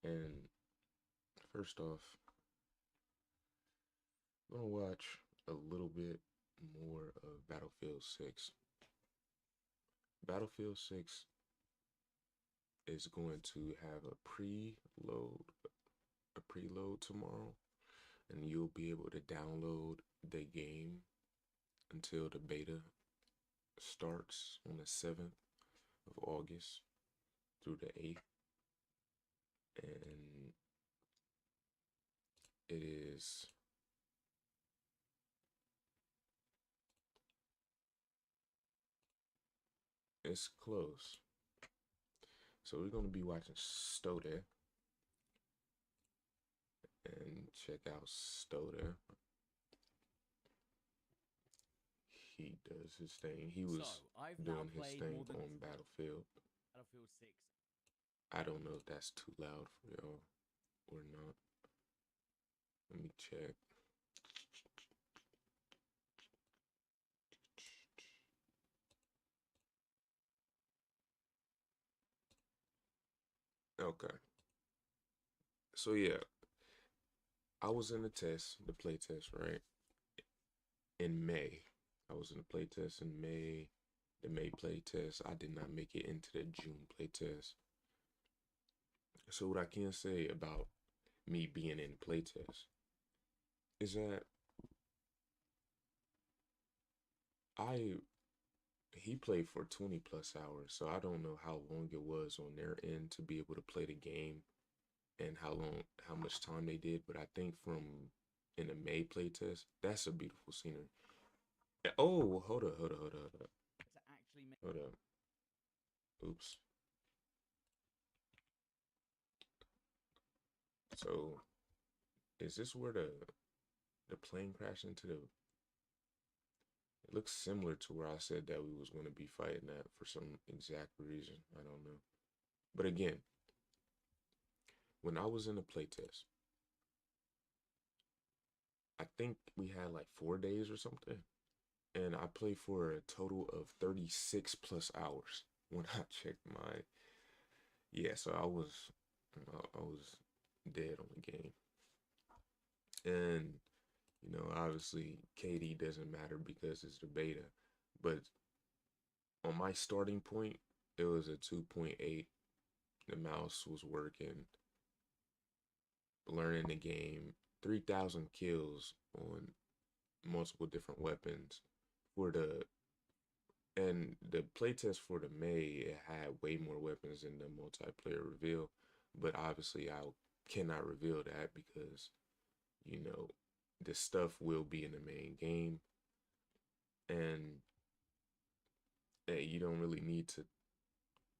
And first off, I'm gonna watch a little bit more of Battlefield 6. Battlefield 6 is going to have a preload tomorrow, and you'll be able to download the game until the beta starts on the 7th of August through the 8th. And it is it's close. So we're gonna be watching Stoda and check out Stoda. He does his thing. He So, was I've now doing his played thing more than on Battlefield. Battlefield 6. I don't know if that's too loud for y'all or not. Let me check. Okay. So yeah, I was in the play test, right? In May. I was in the play test in May. The May play test. I did not make it into the June play test. So what I can say about me being in the play test is that I he played for 20 plus hours, so I don't know how long it was on their end to be able to play the game and how much time they did, but I think from in the May play test, that's a beautiful scenery. Oh, To actually make hold up. Oops. So is this where the plane crashed into the? It looks similar to where I said that we was going to be fighting at for some exact reason. I don't know. But again, when I was in the playtest, I think we had like 4 days or something, and I played for a total of 36 plus hours when I checked my. Yeah, so I was dead on the game, and obviously KD doesn't matter because it's the beta, but on my starting point, it was a 2.8. The mouse was working, learning the game, 3,000 kills on multiple different weapons for the playtest for the May, it had way more weapons in the multiplayer reveal, but obviously I cannot reveal that because you know the stuff will be in the main game, and you don't really need to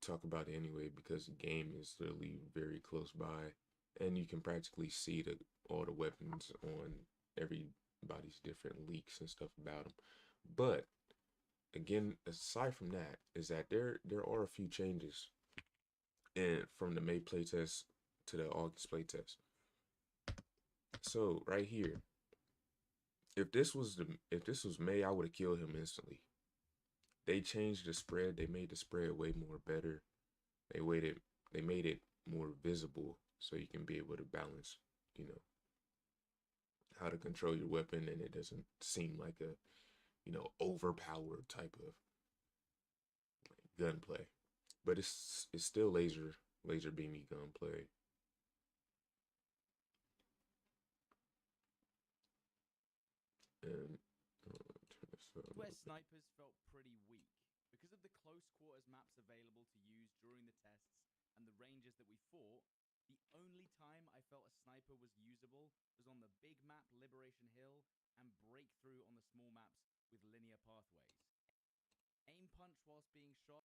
talk about it anyway because the game is literally very close by, and you can practically see all the weapons on everybody's different leaks and stuff about them. But again, aside from that, is that there are a few changes and from the May playtest to the August playtest. So right here, if this was May, I would have killed him instantly. They changed the spread. They made the spread way more better. They waited. They made it more visible so you can be able to balance. You know how to control your weapon, and it doesn't seem like a overpowered type of gunplay. But it's still laser beamy gunplay. And turn this up a where little bit. snipers felt pretty weak. Because of the close quarters maps available to use during the tests and the ranges that we fought, the only time I felt a sniper was usable was on the big map Liberation Hill and Breakthrough on the small maps with linear pathways. Aim punch whilst being shot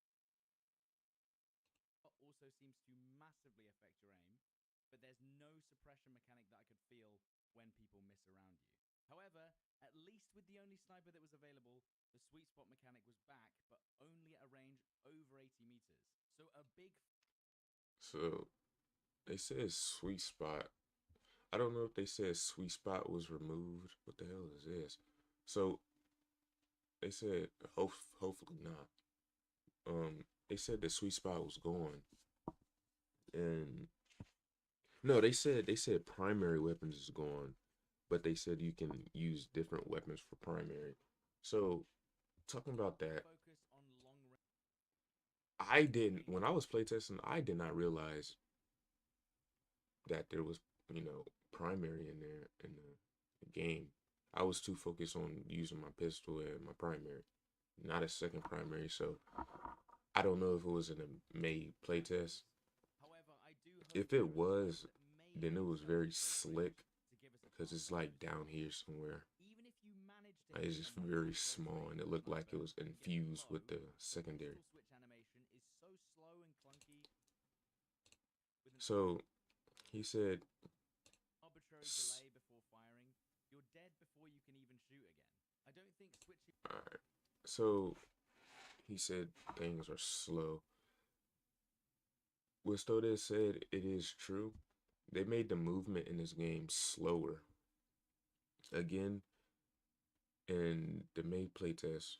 also seems to massively affect your aim, but there's no suppression mechanic that I could feel when people miss around you. However, at least with the only sniper that was available, the sweet spot mechanic was back, but only at a range over 80 meters. So a big So they said sweet spot. I don't know if they said sweet spot was removed. What the hell is this? So they said hopefully not. They said the sweet spot was gone, and No, they said primary weapons is gone, but they said you can use different weapons for primary. So talking about that, Focus on long range. I didn't when I was playtesting, I did not realize that there was, primary in there in the game. I was too focused on using my pistol and my primary, not a second primary. So I don't know if it was in a May playtest. However, I do hope If there it are tools was, that may then it was accelerate very close range slick to give us a because fast it's running like down advantage. here somewhere. Even if you manage to It's hit just someone very from close small and range it with a looked like it sniper was and get them infused low, with the the secondary. pistol switch animation is so slow and clunky with an So he said, arbitrary s- delay before firing. You're dead before you can even shoot again. I don't think switching. all right. So he said things are slow. What Stodes said, it is true. They made the movement in this game slower. Again, in the May playtest,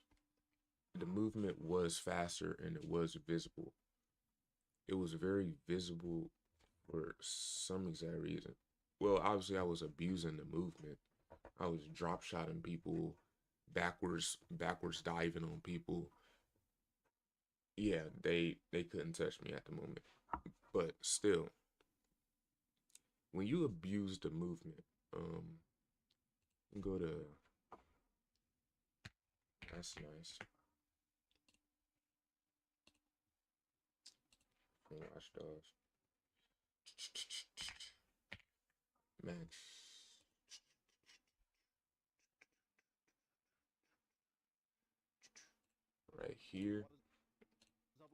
the movement was faster and it was visible. It was very visible for some exact reason. Well, obviously, I was abusing the movement. I was drop shotting people, backwards diving on people. Yeah, they couldn't touch me at the moment. But still, when you abuse the movement, um, go to that's nice. Watch Dogs. Max. Right here.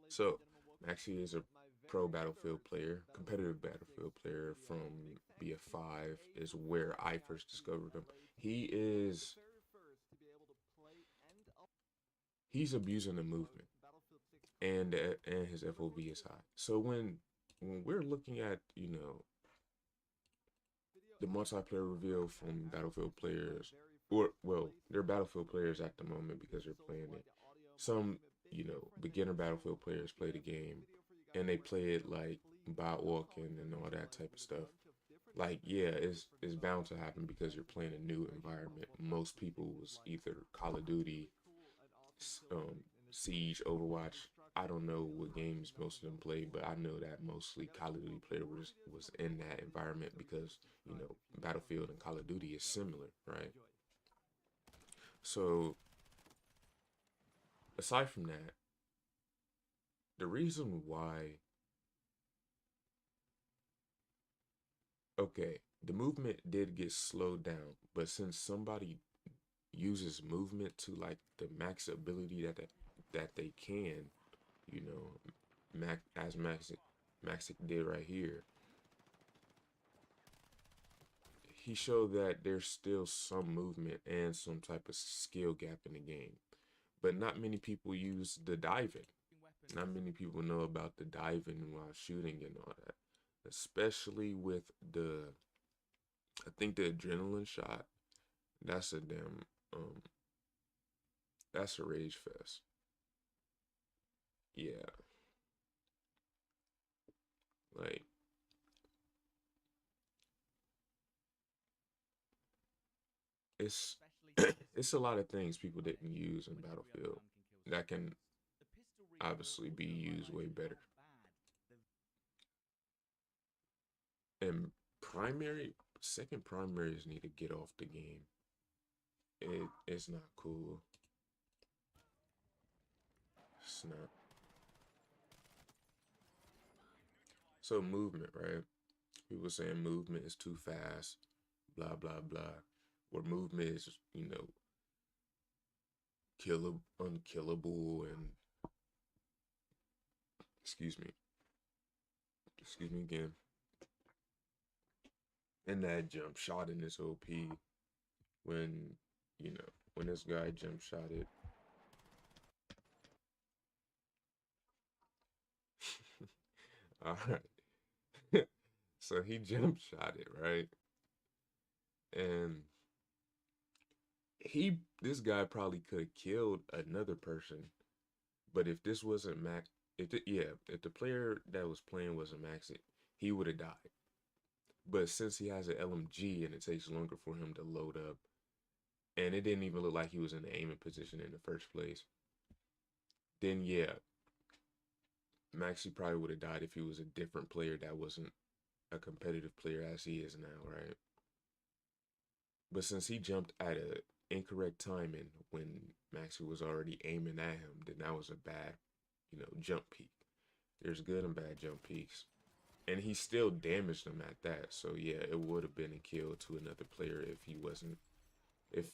So, Maxi is a pro Battlefield player, competitive Battlefield player from BF5 is where I first discovered him. He's abusing the movement and his FOV is high. So when we're looking at, the multiplayer reveal from Battlefield players, or well, they're Battlefield players at the moment because they're playing it. Some, beginner Battlefield players play the game, and they play it like bot walking and all that type of stuff. Like, yeah, it's bound to happen because you're playing a new environment. Most people was either Call of Duty, Siege, Overwatch. I don't know what games most of them play, but I know that mostly Call of Duty player was in that environment because Battlefield and Call of Duty is similar, right? So aside from that, the reason why, okay, the movement did get slowed down, but since somebody uses movement to like the max ability that they can, you know, Maxic did right here, he showed that there's still some movement and some type of skill gap in the game. But not many people use the diving. Not Weapons. many people know about the diving while shooting and all that. Especially with I think the adrenaline shot. That's a damn, um, that's a rage fest. Yeah, like it's Especially since this it's a feature lot of is things built people on didn't engine use in which every other Battlefield gun can kill that can civilians. The pistol recoil obviously be also used way highlighted better. how bad the And primary, second primaries need to get off the game. It's not cool. It's not. So movement, right? People saying movement is too fast, blah blah blah. Where movement is, unkillable, and excuse me, excuse me again. And that jump shot in this OP when when this guy jump shot it. All right. So he jump shot it, right? And this guy probably could have killed another person, but if this wasn't Max, if the player that was playing wasn't Max, he would have died. But since he has an LMG and it takes longer for him to load up, and it didn't even look like he was in the aiming position in the first place, then yeah, Maxi probably would have died if he was a different player that wasn't a competitive player as he is now, right? But since he jumped at a incorrect timing when Maxi was already aiming at him, then that was a bad, jump peak. There's good and bad jump peaks. And he still damaged him at that. So yeah, it would have been a kill to another player if he wasn't, if,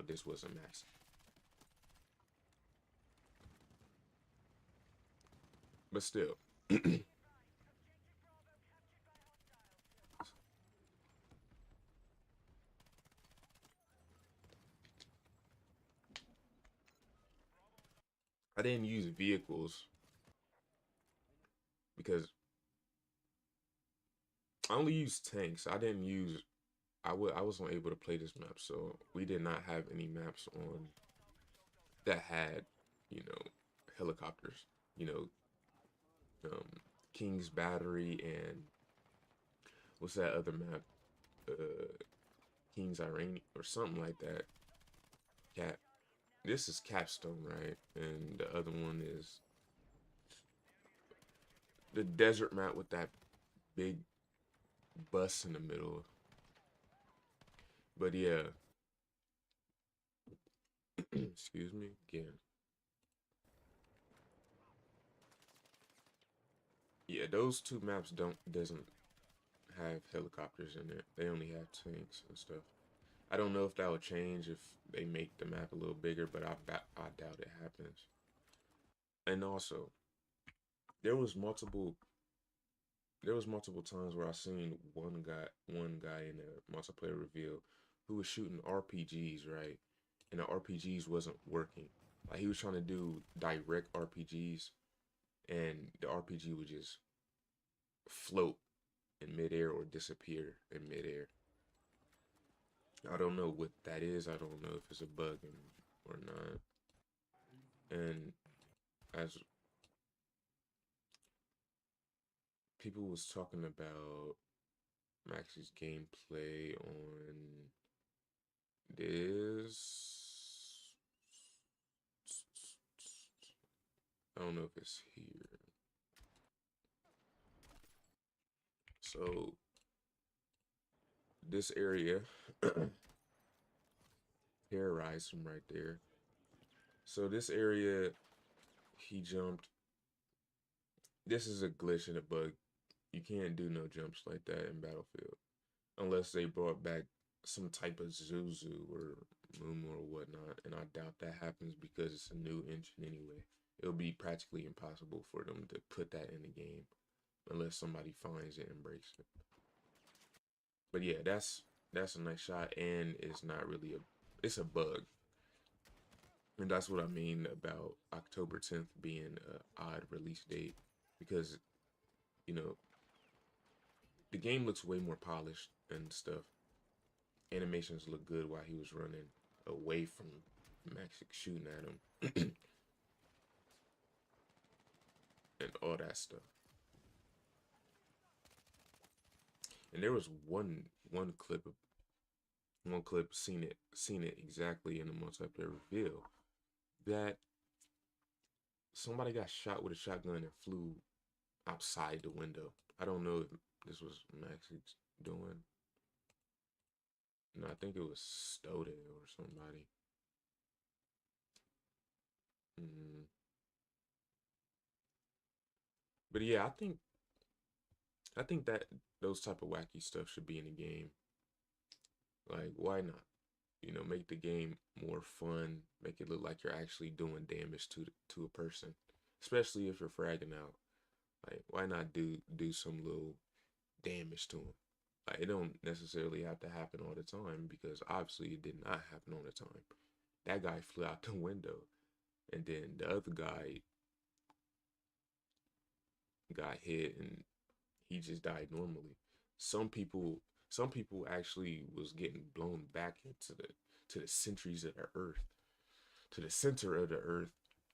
this wasn't Maxi. But still. I didn't use vehicles because I only used tanks. I didn't use I wasn't able to play this map, so we did not have any maps on that had, you know, helicopters. You know, King's Battery and what's that other map? King's Irene or something like that. Cap. This is Capstone, right? And the other one is the desert map with that big bus in the middle. But yeah, excuse me again. Yeah, those two maps doesn't have helicopters in it. They only have tanks and stuff. I don't know if that will change if they make the map a little bigger, but I doubt it happens. And also, there was multiple there was multiple times where I seen one guy in a multiplayer reveal who was shooting RPGs, right? And the RPGs wasn't working. Like he was trying to do direct RPGs and the RPG would just float in midair or disappear in midair. I don't know what that is. I don't know if it's a bug or not. And as people was talking about Max's gameplay on this, I don't know if it's here. So this area terrorized him right there. So this area, he jumped. This is a glitch and a bug. You can't do no jumps like that in Battlefield unless they brought back some type of Zuzu or Moom or whatnot. And I doubt that happens because it's a new engine anyway. It'll be practically impossible for them to put that in the game unless somebody finds it and breaks it. But yeah, that's a nice shot, and it's not really it's a bug. And that's what I mean about October 10th being an odd release date because, you know, the game looks way more polished and stuff. Animations look good while he was running away from Maxic shooting at him and all that stuff. And there was one clip seen it exactly in the multiplayer reveal that somebody got shot with a shotgun and flew outside the window. I don't know if this was Max's doing. No, I think it was Stode or somebody. Mm. But yeah, I think that those type of wacky stuff should be in the game. Like, why not? Make the game more fun. Make it look like you're actually doing damage to a person, especially if you're fragging out. Like, why not do some little damage to them? Like, it don't necessarily have to happen all the time because obviously it did not happen all the time. That guy flew out the window, and then the other guy got hit and he just died normally. Some people some people actually was getting blown back into the centuries of the earth, to the center of the earth.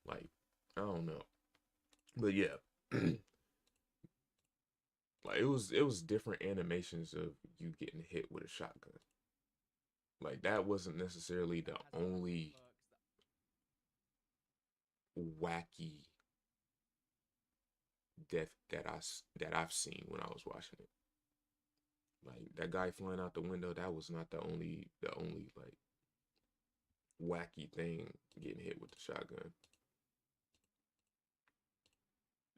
Like, I don't know. But yeah, Like it was different animations of you getting hit with a shotgun. Like that wasn't necessarily the Has a couple of only perks that wacky death that I've seen when I was watching it. Like that guy flying out the window, that was not the only like wacky thing getting hit with the shotgun.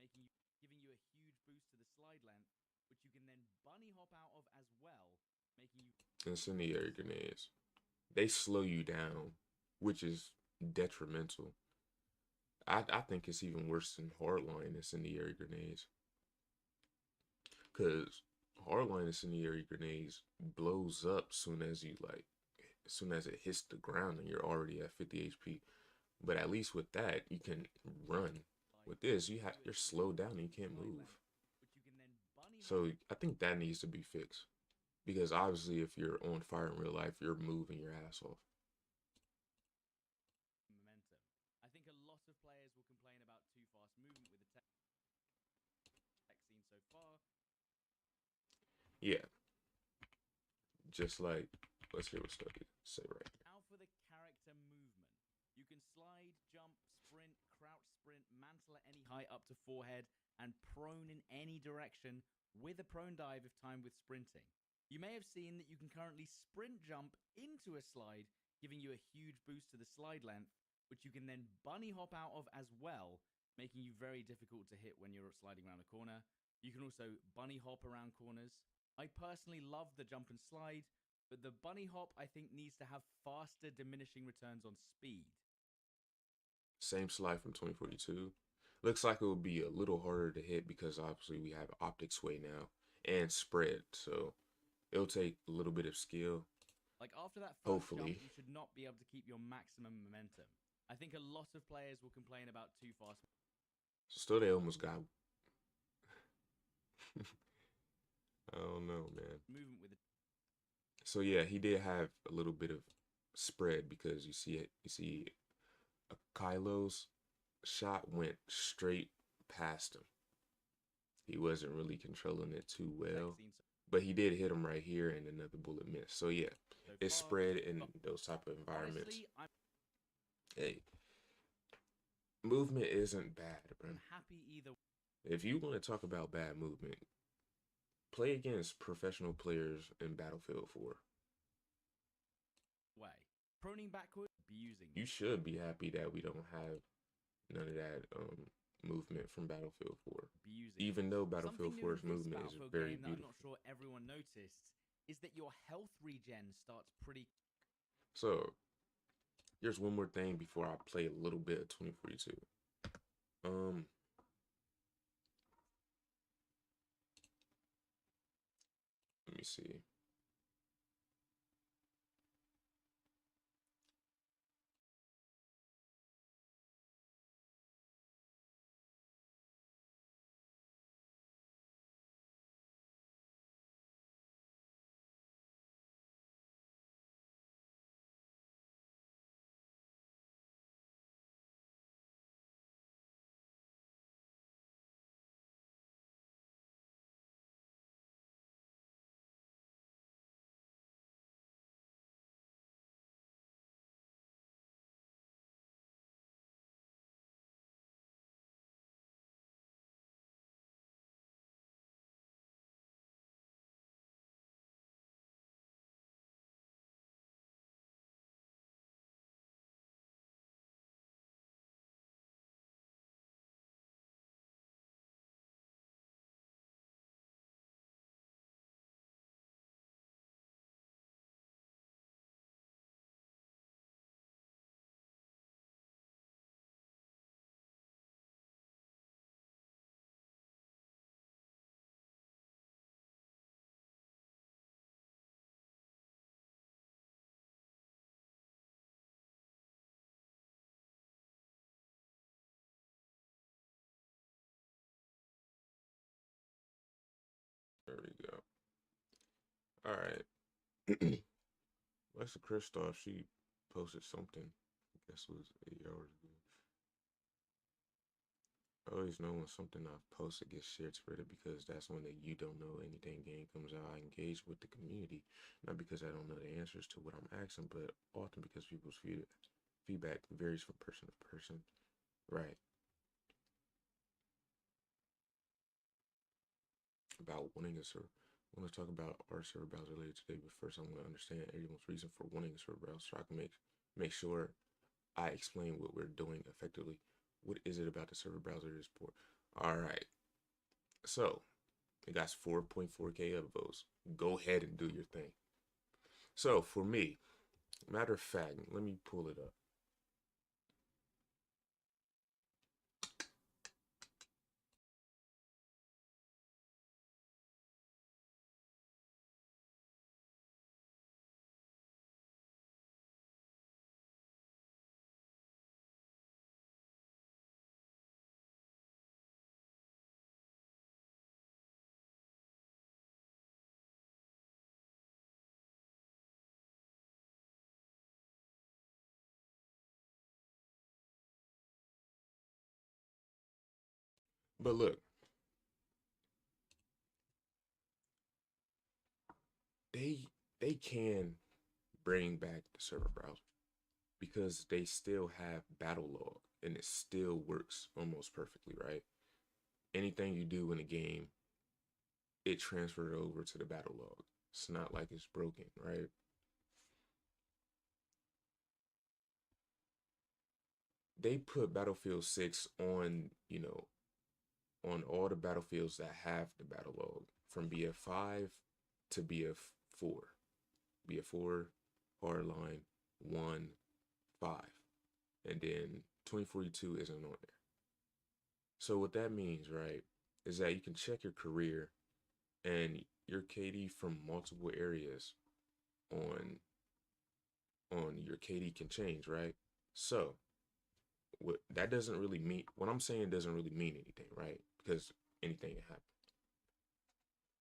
making you giving you a huge boost to the slide length, which you can then bunny hop out of as well, making you Incendiary grenades. They slow you down, which is detrimental. I think it's even worse than hardline incendiary grenades. Cause hardline incendiary grenades blows up soon as you like as soon as it hits the ground and you're already at 50 HP. But at least with that you can run. slide With this giving you a you're huge slowed down boost and you to the can't slide move. length, which you can then bunny hop So I think that needs to be fixed. Because obviously if you're on fire in real life, you're moving your ass off. momentum. I think a lot of players will complain about too fast movement with the tech scene so far. Yeah. Just like let's hear what Stucky say right. Now for the character movement. You can slide, jump, sprint, crouch sprint, mantle at any height up to forehead, and prone in any direction with a prone dive if timed with sprinting. You may have seen that you can currently sprint jump into a slide, giving you a huge boost to the slide length, which you can then bunny hop out of as well, making you very difficult to hit when you're sliding around a corner. You can also bunny hop around corners. I personally love the jump and slide, but the bunny hop I think needs to have faster diminishing returns on speed. Same slide from 2042. Looks like it will be a little harder to hit because obviously we have optic sway now and spread. So it'll take a little bit of skill. Like after that first jump, Hopefully. you should not be able to keep your maximum momentum. I think a lot of players will complain about too fast Still, they almost got. I don't know, man. movement with the So yeah, he did have a little bit of spread because you see it. You see, Kylo's shot went straight past him. He wasn't really controlling it too tech well, scene but he did hit him right here, and another bullet missed. So yeah, so it's far. spread in But those type of environments. honestly, Hey, movement isn't bad, bro. I'm happy either If you want to talk about bad movement, play against professional players in Battlefield 4. way. Proning backward, abusing You it. should be happy that we don't have none of that movement from Battlefield 4. Abusing Even though Battlefield Something new in 4's this movement is Battlefield very game that I'm beautiful. not sure everyone noticed is that your health regen starts pretty. So, here's one more thing before I play a little bit of 2042. Let me see. There we go. All right. Alexa Kristoff, she posted something. I guess it was 8 hours always know when something I've posted gets shared to Reddit because that's when the you don't know anything game comes out. I engage with the community, not because I don't know the answers to what I'm asking, but often because people's feedback varies from person to person. Right. About wanting a server. I want to talk about our server browser later today, but first I want to understand everyone's reason for wanting a server browser so I can make sure I explain what we're doing effectively. What is it about the server browser that is poor? All right. So it got 4.4K upvotes. Go ahead and do your thing. So for me, matter of fact, let me pull it up. But look, they they can bring back the server browser because they still have battle log and it still works almost perfectly, right? Anything you do in a game, it transferred over to the battle log. It's not like it's broken, right? They put Battlefield 6 on, on all the battlefields that have the battle log from BF5 to BF4. BF4, Hardline, 1, 5. And then 2042 isn't on there. So what that means, right, is that you can check your career and your KD from multiple areas on your KD can change, right? So what that doesn't really mean, what I'm saying doesn't really mean anything, right? Because anything can happen.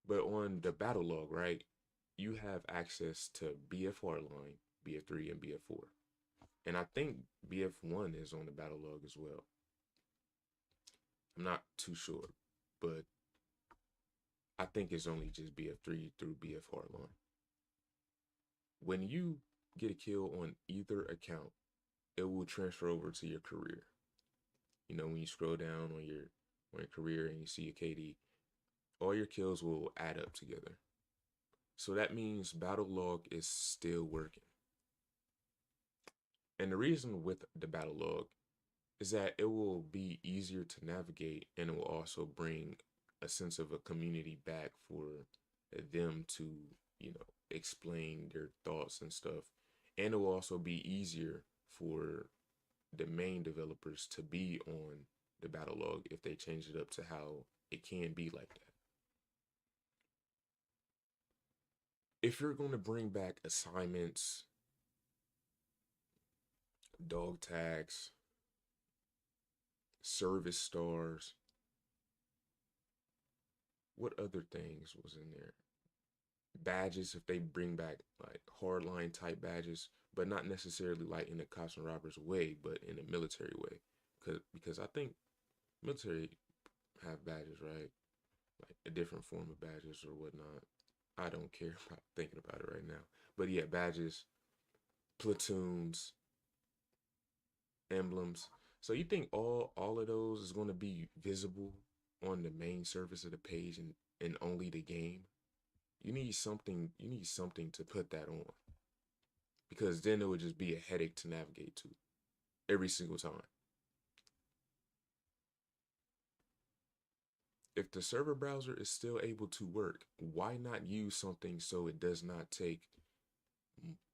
But on the battle log, right, you have access to BF line, BF3, and BF4. And I think BF1 is on the battle log as well. I'm not too sure, but I think it's only just BF3 through BF line. When you get a kill on either account, it will transfer over to your career. You know, when you scroll down on your career and you see your KD, all your kills will add up together. So that means battle log is still working. And the reason with the battle log is that it will be easier to navigate and it will also bring a sense of a community back for them to, explain their thoughts and stuff. And it will also be easier for the main developers to be on the battle log if they change it up to how it can be like that. If you're going to bring back assignments, dog tags, service stars, what other things was in there? Badges, if they bring back like hardline type badges, but not necessarily like in the cops and robbers way, but in a military way. Because I think military have badges, right? Like a different form of badges or whatnot. I don't care about thinking about it right now. But yeah, badges, platoons, emblems. So you think all of those is going to be visible on the main surface of the page and only the game? You need something to put that on. Because then it would just be a headache to navigate to every single time. If the server browser is still able to work, why not use something so it does not take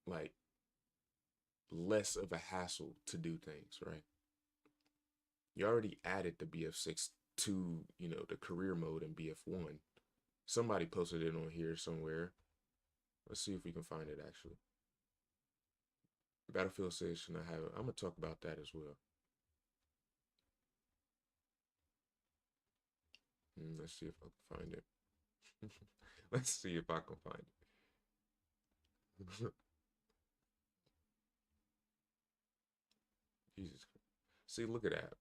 like less of a hassle to do things, right? You already added the BF6 to, the career mode in BF1. Somebody posted it on here somewhere. Let's see if we can find it actually. Battlefield 6 should not have it. I'm going to talk about that as well. Let's see if I can find it. Let's see if I can find it. Jesus. See, look at that.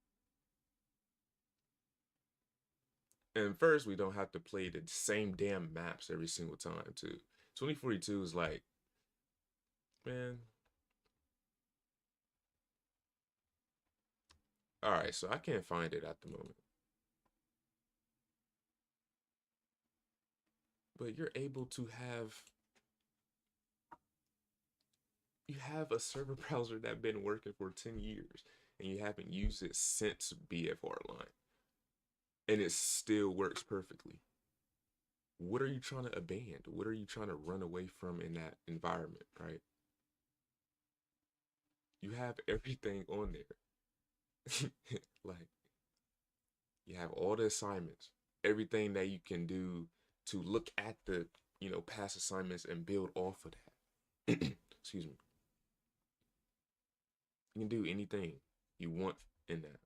And first, we don't have to play the same damn maps every single time, too. 2042 is like, man. All right, so I can't find it at the moment. But you're able to have a server browser that's been working for 10 years and you haven't used it since BFR line. And it still works perfectly. What are you trying to abandon? What are you trying to run away from in that environment, right? You have everything on there. Like, you have all the assignments, everything that you can do to look at the, past assignments and build off of that. Excuse me. You can do anything you want in that.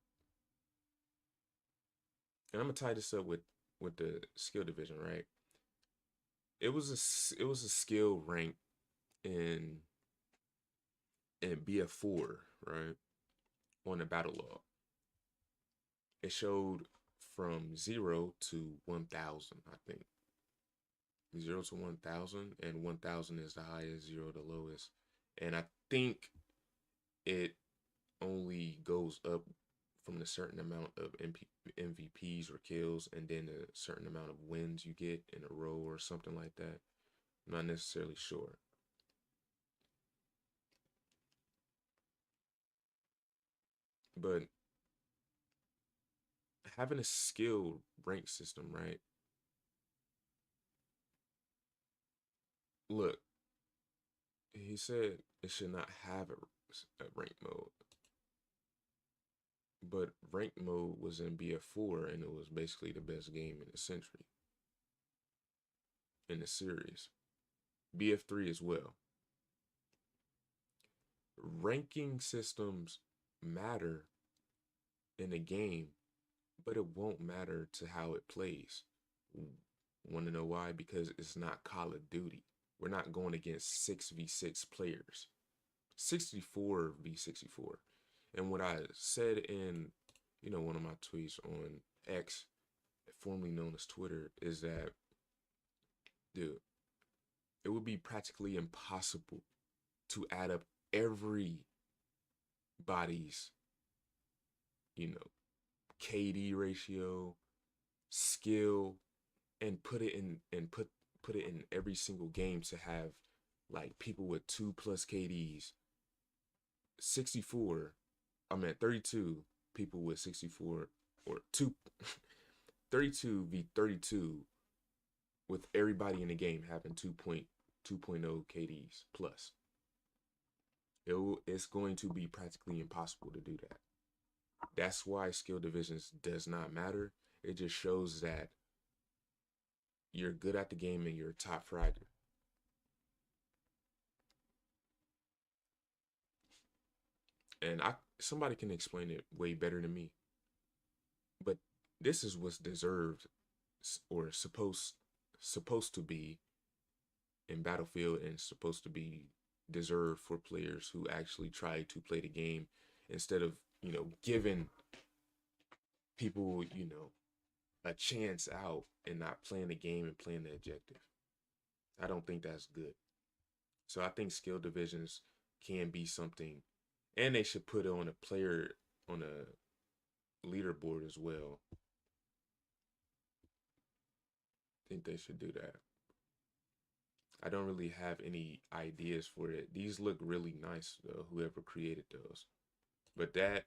And I'm gonna tie this up with the skill division, right? It was a skill rank in BF4, right? On the battle log. It showed from 0 to 1,000, I think. 0 to 1,000, and 1,000 is the highest, 0 the lowest. And I think it only goes up from a certain amount of MVPs or kills, and then a certain amount of wins you get in a row or something like that. I'm not necessarily sure. But having a skill rank system, right? Look, he said it should not have a rank mode. But rank mode was in BF4 and it was basically the best game in the century. In the series. BF3 as well. Ranking systems matter in a game, but it won't matter to how it plays. Want to know why? Because it's not Call of Duty. We're not going against 6v6 players. 64v64. And what I said in, one of my tweets on X, formerly known as Twitter, is that, dude, it would be practically impossible to add up everybody's, KD ratio, skill, and put it in every single game to have like people with 2+ KDs. 64, I'm at 32 people with 64 or 32 v 32 with everybody in the game having 2.0 KDs plus. It's going to be practically impossible to do that. That's why skill divisions does not matter. It just shows that you're good at the game and you're a top fragger. And somebody can explain it way better than me. But this is what's deserved or supposed to be in Battlefield, and supposed to be deserved for players who actually try to play the game instead of, giving people, a chance out and not playing the game and playing the objective. I don't think that's good. So I think skill divisions can be something, and they should put it on a player, on a leaderboard as well. I think they should do that. I don't really have any ideas for it. These look really nice though, whoever created those. But that,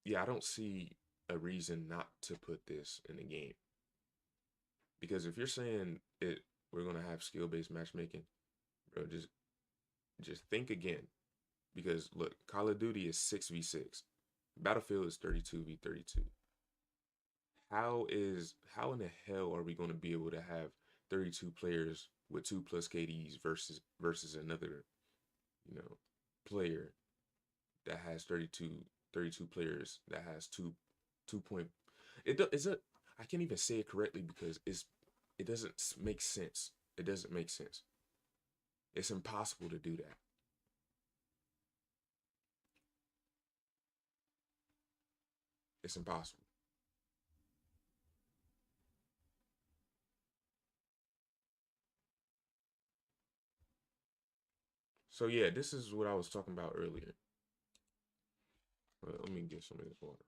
yeah, I don't see a reason not to put this in the game. Because if you're saying we're gonna have skill-based matchmaking, bro, just think again. Because look, Call of Duty is 6v6. Battlefield is 32v32. How in the hell are we going to be able to have 32 players with 2+ KDs versus another, player that has 32 players that has 2 point. I can't even say it correctly because it doesn't make sense. It doesn't make sense. It's impossible to do that. It's impossible. So yeah, this is what I was talking about earlier. Let me get some of this water.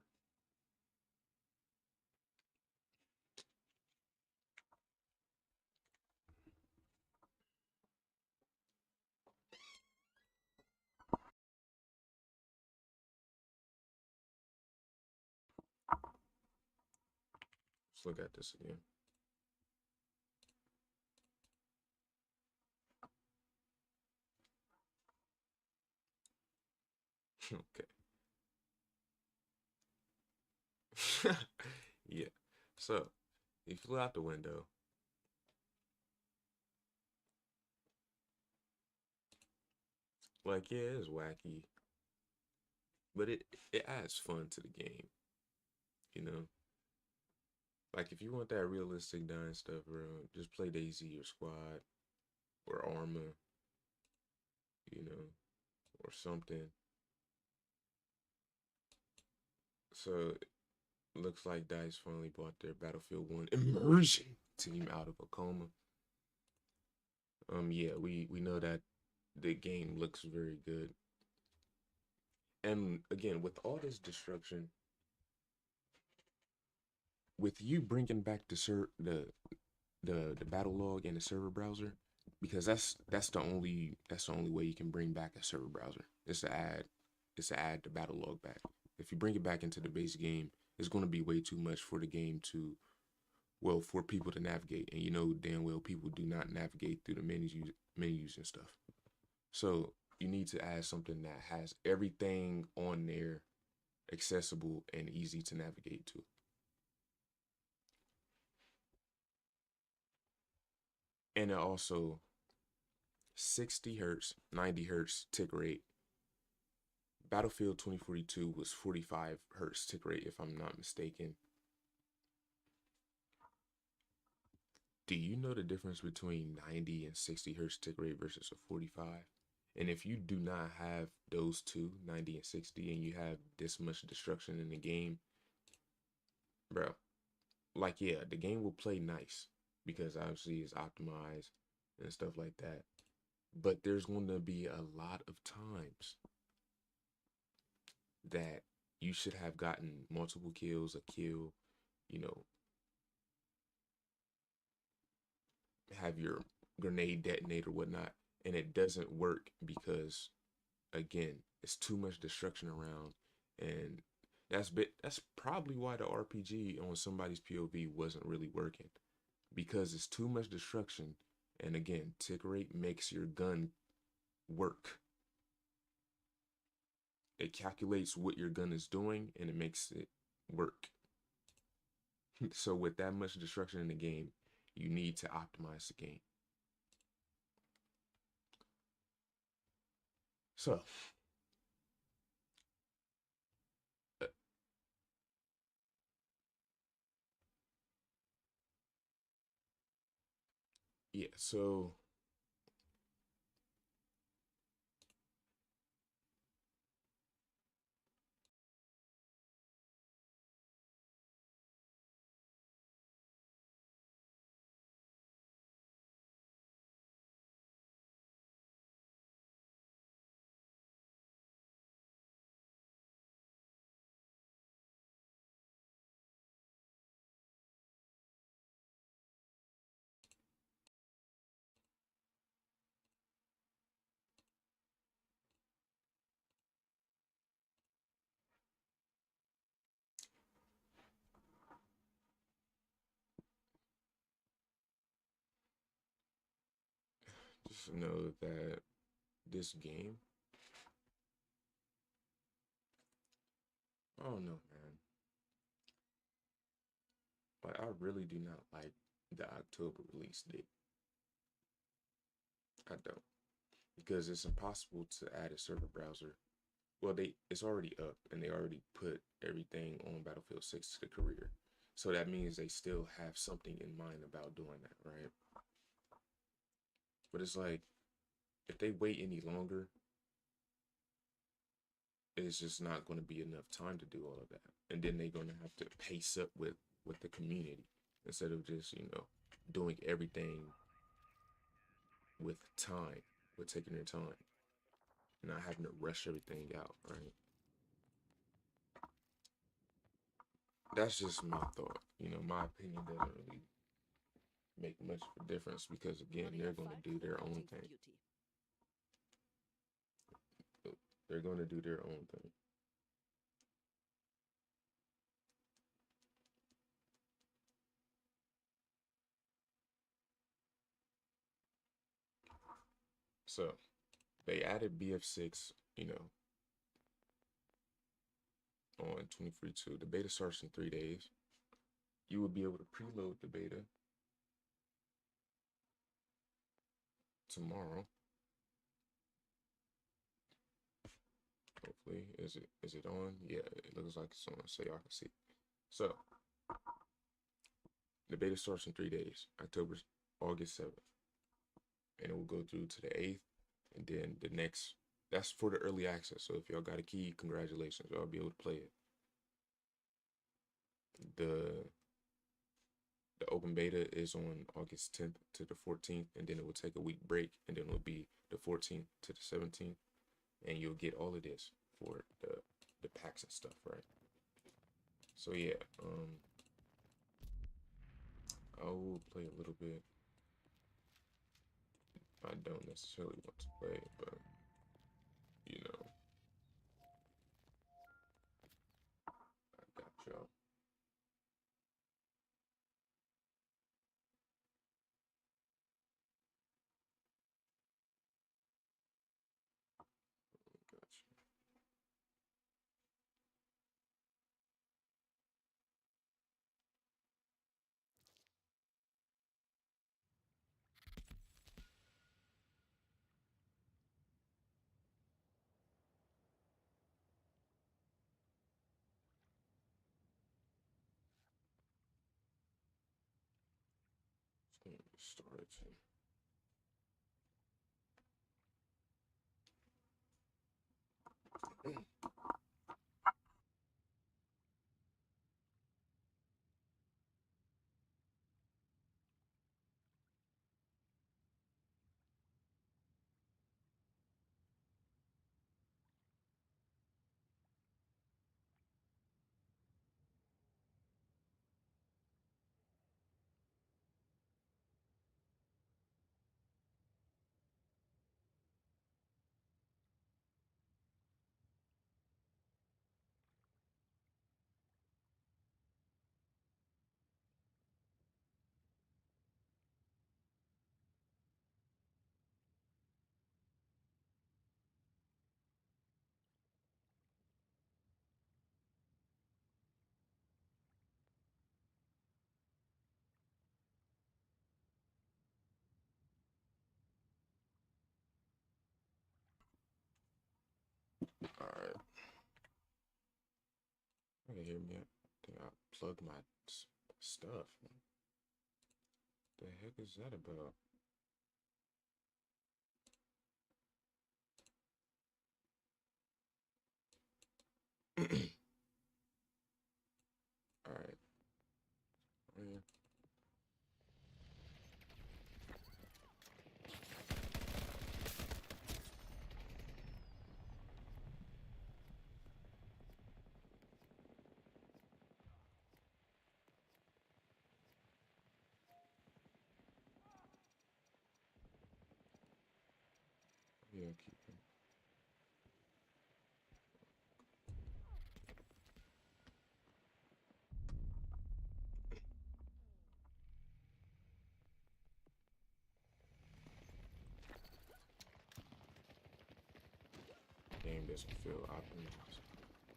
Let's look at this again. Okay. Yeah. So he flew out the window. Like, yeah, it's wacky, but it adds fun to the game. You know, like if you want that realistic dying stuff, bro, just play DayZ or Squad or Arma, you know, or something. So looks like DICE finally bought their Battlefield 1 immersion team out of a coma. Yeah, we know that the game looks very good. And again, with all this destruction, with you bringing back the battle log and the server browser, because that's the only way you can bring back a server browser. It's to add the battle log back. If you bring it back into the base game, it's going to be way too much for the game to, well, for people to navigate, and you know damn well people do not navigate through the menus and stuff. So you need to add something that has everything on there accessible and easy to navigate to. And it also 60 hertz, 90 hertz tick rate. Battlefield 2042 was 45 hertz tick rate, if I'm not mistaken. Do you know the difference between 90 and 60 hertz tick rate versus a 45? And if you do not have those two, 90 and 60, and you have this much destruction in the game, bro, like, yeah, the game will play nice because obviously it's optimized and stuff like that. But there's going to be a lot of times that you should have gotten multiple kills, a kill, you know, have your grenade detonate or whatnot, and it doesn't work because again, it's too much destruction around, and that's probably why the RPG on somebody's POV wasn't really working because it's too much destruction, and again, tick rate makes your gun work. It calculates what your gun is doing and it makes it work. So with that much destruction in the game, you need to optimize the game. So, uh, yeah, so just know that this game, I don't know, man. Like, I really do not like the October release date. I don't. Because it's impossible to add a server browser. Well, it's already up and they already put everything on Battlefield 6 to the career. So that means they still have something in mind about doing that, right? But it's like if they wait any longer, it's just not going to be enough time to do all of that. And then they're going to have to pace up with the community instead of just, doing everything with time, with taking their time, not having to rush everything out, right? That's just my thought. My opinion doesn't really make much of a difference because, again, they're going to do their own thing. They're going to do their own thing. So they added BF6, on 23.2. The beta starts in 3 days. You will be able to preload the beta tomorrow. Hopefully, is it on? Yeah, it looks like it's on, so y'all can see. So the beta starts in 3 days, August 7th, and it will go through to the 8th, and then the next. That's for the early access. So if y'all got a key, congratulations, y'all be able to play it. The open beta is on August 10th to the 14th, and then it will take a week break, and then it will be the 14th to the 17th, and you'll get all of this for the packs and stuff, right? So yeah, I will play a little bit. I don't necessarily want to play, but I got y'all. Started. All right. You can hear me? I think I plugged my stuff. The heck is that about? All right. Oh, yeah. Yeah, keep it. Game doesn't feel optimized.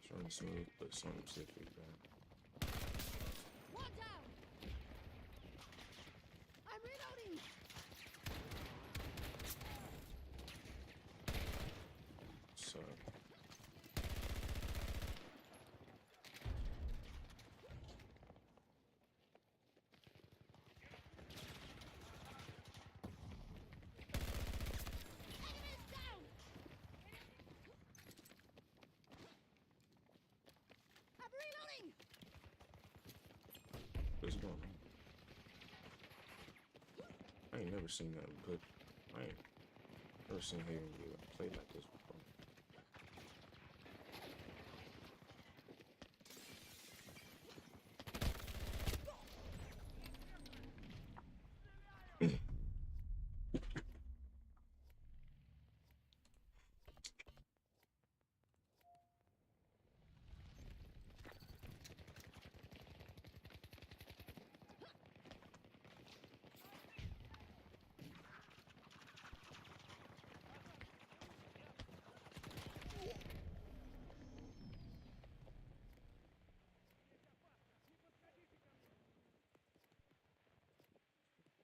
Showing smooth, but some stiff feedback. One down. I'm reloading. So Enemies down. is going on? I ain't never seen that put. I ain't never seen Haven get played like this before.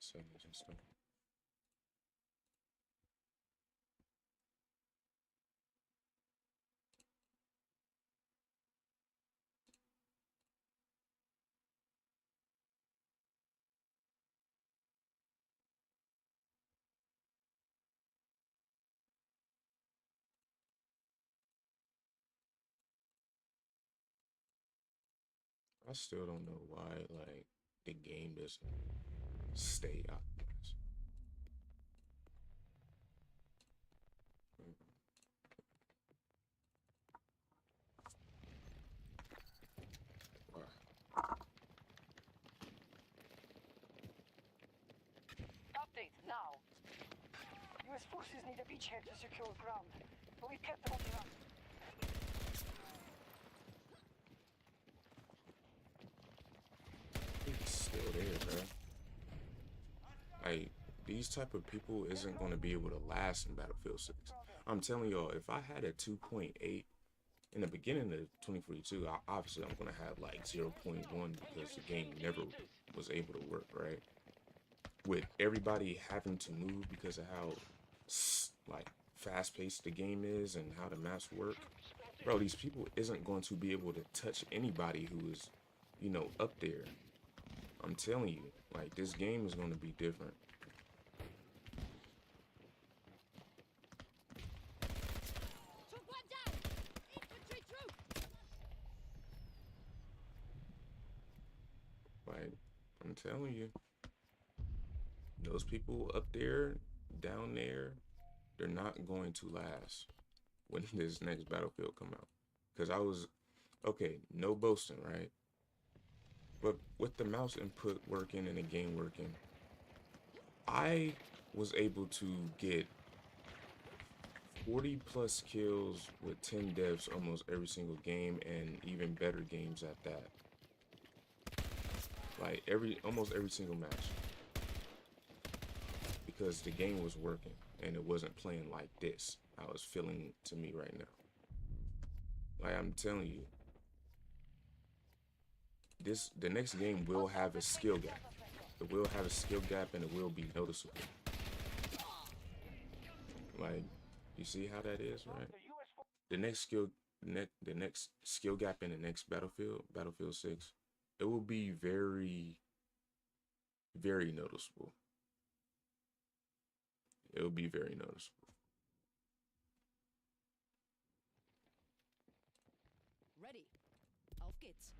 Settings and stuff. I still don't know why, like, the game doesn't stay optimized. Why? Update now. US forces need a beachhead to secure ground, but we've kept them on the run. It's still there, bro. Like, these type of people isn't going to be able to last in Battlefield 6. I'm telling y'all, if I had a 2.8 in the beginning of 2042, obviously I'm going to have like 0.1 because the game never was able to work, right? With everybody having to move because of how like fast-paced the game is and how the maps work, bro, these people isn't going to be able to touch anybody who is, you know, up there. I'm telling you, like, this game is going to be different. Took one down. Infantry troop. Like, I'm telling you, those people up there, down there, they're not going to last when this next Battlefield come out. Because I was, okay, no boasting, right? But with the mouse input working and the game working, I was able to get 40 plus kills with 10 deaths almost every single game, and even better games at that. Like almost every single match. Because the game was working and it wasn't playing like this. I was feeling to me right now. Like, I'm telling you, the next game will have a skill gap. It will have a skill gap and it will be noticeable. Like, you see how that is, right? The next skill gap in the next Battlefield 6, it will be very, very noticeable. It will be very noticeable. Ready. Auf geht's.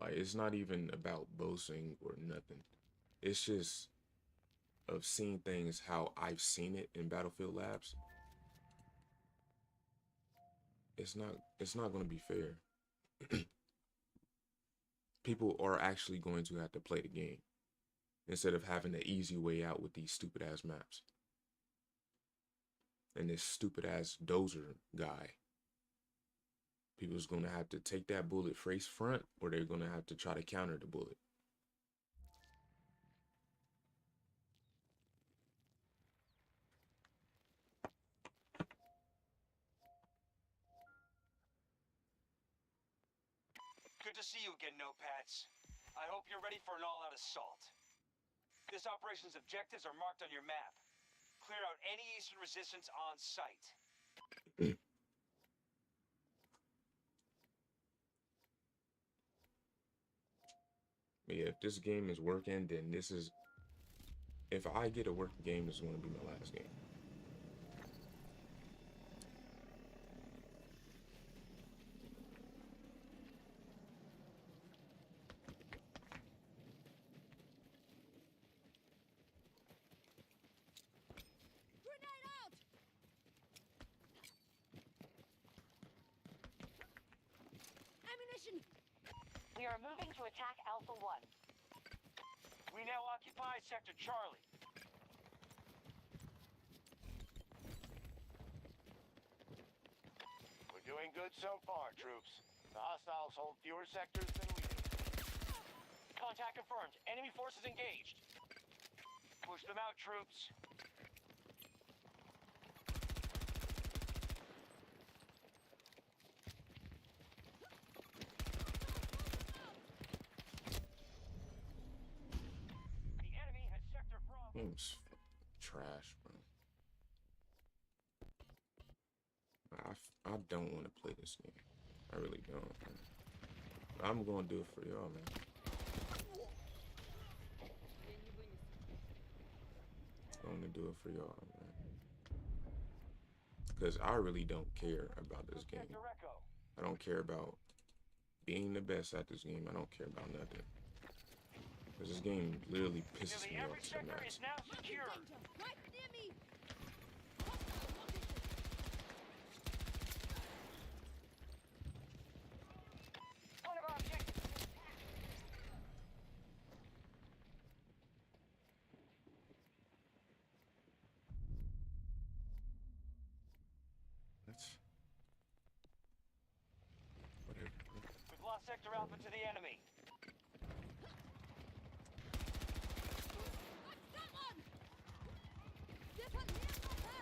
Like, it's not even about boasting or nothing. It's just of seeing things how I've seen it in Battlefield Labs. It's not going to be fair. People are actually going to have to play the game instead of having the easy way out with these stupid ass maps. And this stupid ass dozer guy. People's going to have to take that bullet face front, or they're going to have to try to counter the bullet. Good to see you again, Notepads. I hope you're ready for an all-out assault. This operation's objectives are marked on your map. Clear out any Eastern resistance on site. Yeah, if this game is working, then this is... If I get a working game, this is going to be my last game. position. We are moving to attack Alpha 1. We now occupy Sector Charlie. We're doing good so far, troops. The hostiles hold fewer sectors than we do. Contact confirmed. Enemy forces engaged. Push them out, troops. The enemy has Sector Bravo. Game's trash, bro. I don't want to play this game. I really don't, man. I'm gonna do it for y'all, man. I'm gonna do it for y'all, man. Because I really don't care about this game. Sector Echo. I don't care about being the best at this game. I don't care about nothing. Because this game literally pisses Nearly me every off so sector much. is now Marking secure. danger. Right near me. Hostile location. One of our objectives. That's whatever. We've lost Sector Alpha to the enemy. Come on. Different here, Papa.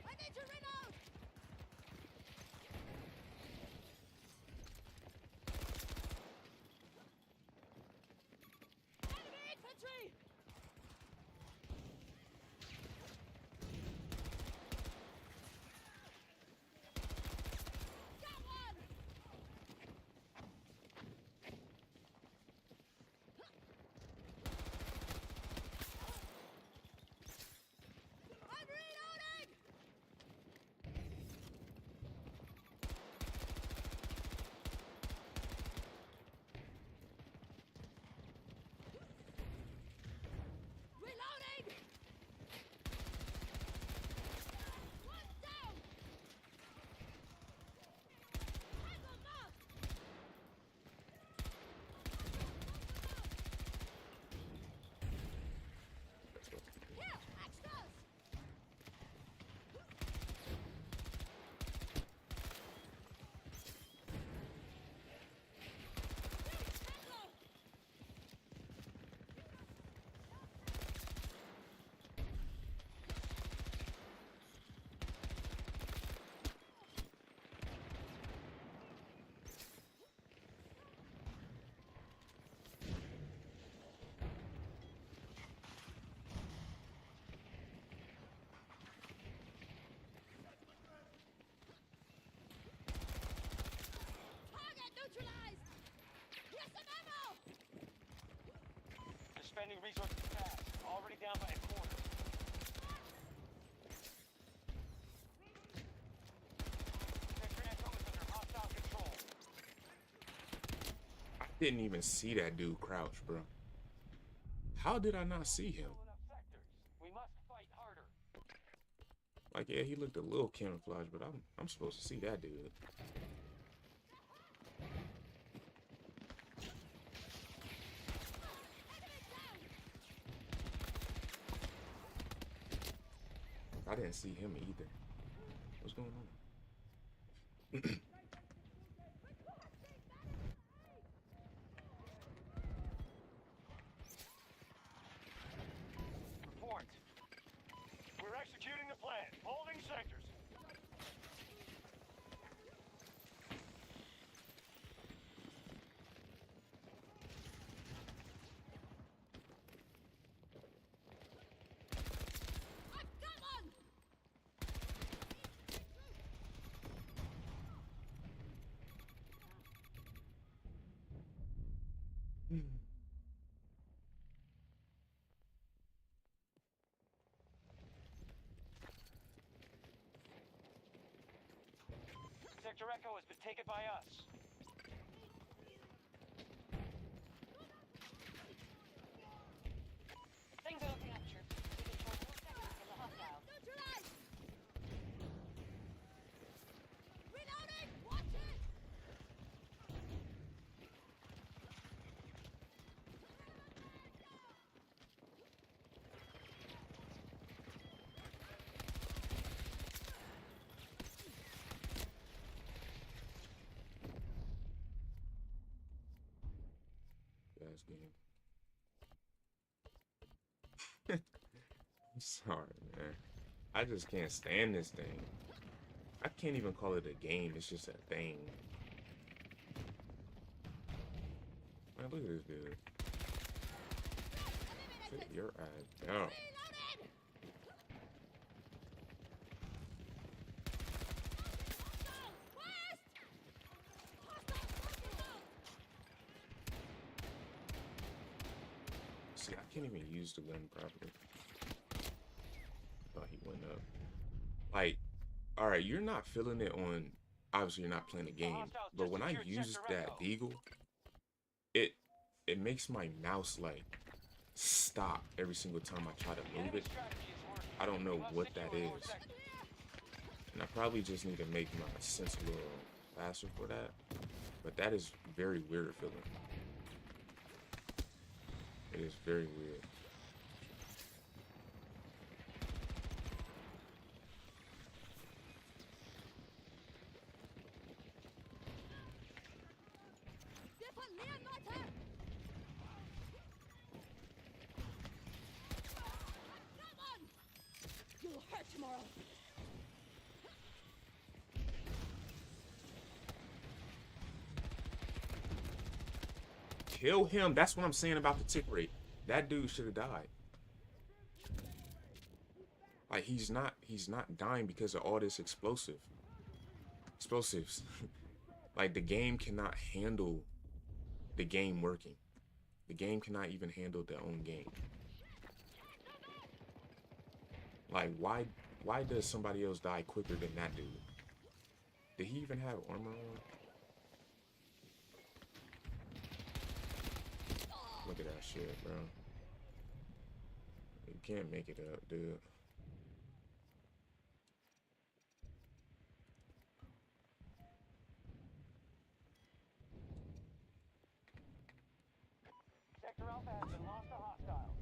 I need to reload. Enemy infantry. Got one. I'm reloading. Reloading. One down. Tango marked. Here, extras. Tango. Target neutralized. Here's some ammo. They're spending resources fast. Already down by a quarter. Sector Echo is under hostile control. I didn't even see that dude crouch, bro. How did I not see him? Enough sectors. We must fight harder. Like, yeah, he looked a little camouflaged, but I'm supposed to see that dude. Enemy down. I didn't see him either. What's going on? Report. We're executing the plan. Holding sectors. I've got one. Sector Echo has been taken by us. Things are looking up, troops. We control more sectors from the hostiles. Neutralized. ass game. I'm sorry, man. I just can't stand this thing. I can't even call it a game. It's just a thing. Man, look at this dude. Sit your ass down. See, I can't even use the gun properly. Thought he went up. Like, alright, you're not feeling it on... Obviously, you're not playing the game. But when I use that deagle, it makes my mouse, like, stop every single time I try to move it. I don't know what that is. And I probably just need to make my sense a little faster for that. But that is very weird feeling. It is very weird. Defolieren, Leute! Come on! You'll hurt tomorrow. Kill him. That's what I'm saying about the tick rate. That dude should have died. Like, he's not dying because of all this explosives. Like, the game cannot handle the game working. The game cannot even handle their own game. Like, why does somebody else die quicker than that dude? Did he even have armor on? Look at that shit, bro. You can't make it up, dude. Sector Alpha has been lost to hostiles.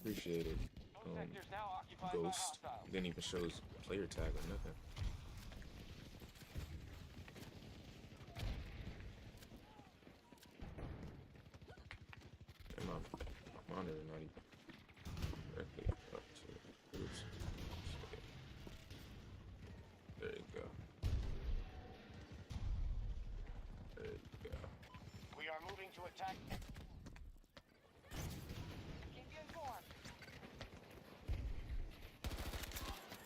Appreciate it. Both sectors now occupied by Ghost hostiles. didn't even show his player tag or nothing. And my monitor not even directly up to it. Oops. There you go. There you go. We are moving to attack. Keep you informed.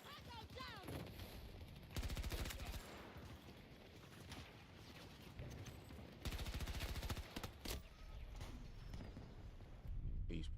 Tango down! Please.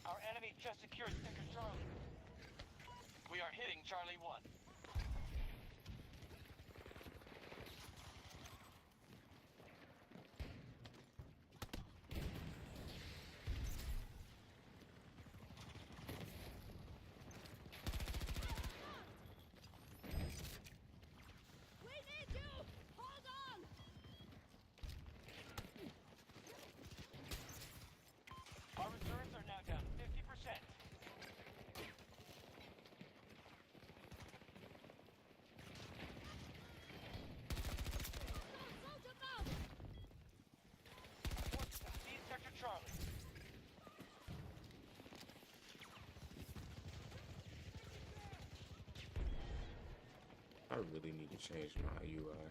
Our enemy just secured Sector Charlie. We are hitting Charlie 1. We need you! Hold on! Our reserves are now down 50%. Soldier down! Seize Sector Charlie. I really need to change my UI.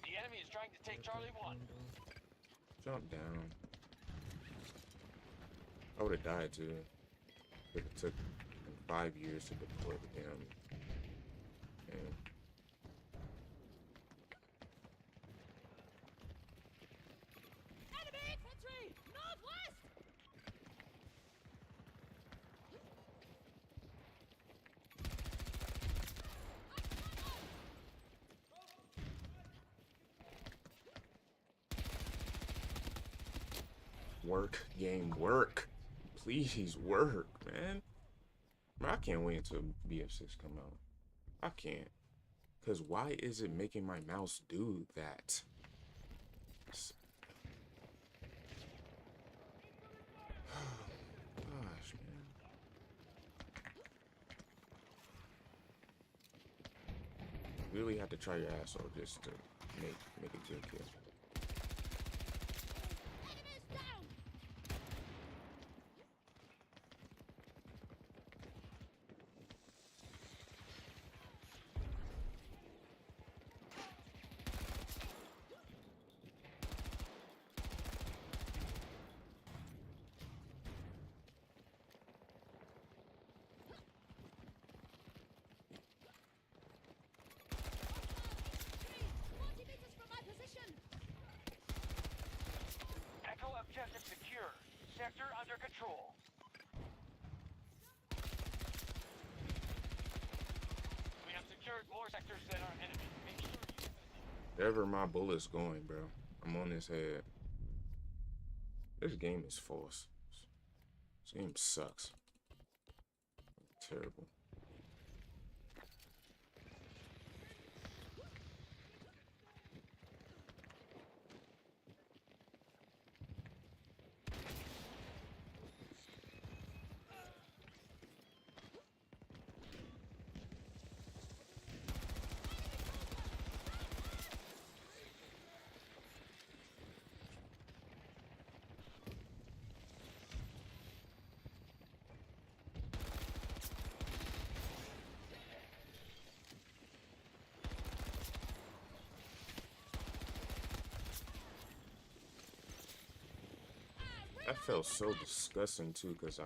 The enemy is trying to take Charlie 1. Jump down. I would have died too. But it took 5 years to deploy the damn. And Work, game, work. Please work, man. Bro, I can't wait until BF6 come out. I can't. Cause why is it making my mouse do that? Gosh, man. You really have to try your ass off just to make a good kill. Enemies down! Three, 40 meters from my position! Echo objective secure. Sector under control. We have secured more sectors than our enemy. Make sure you... Wherever my bullet's going, bro, I'm on his head. This game is false. This game sucks. Terrible. That felt so disgusting too, cause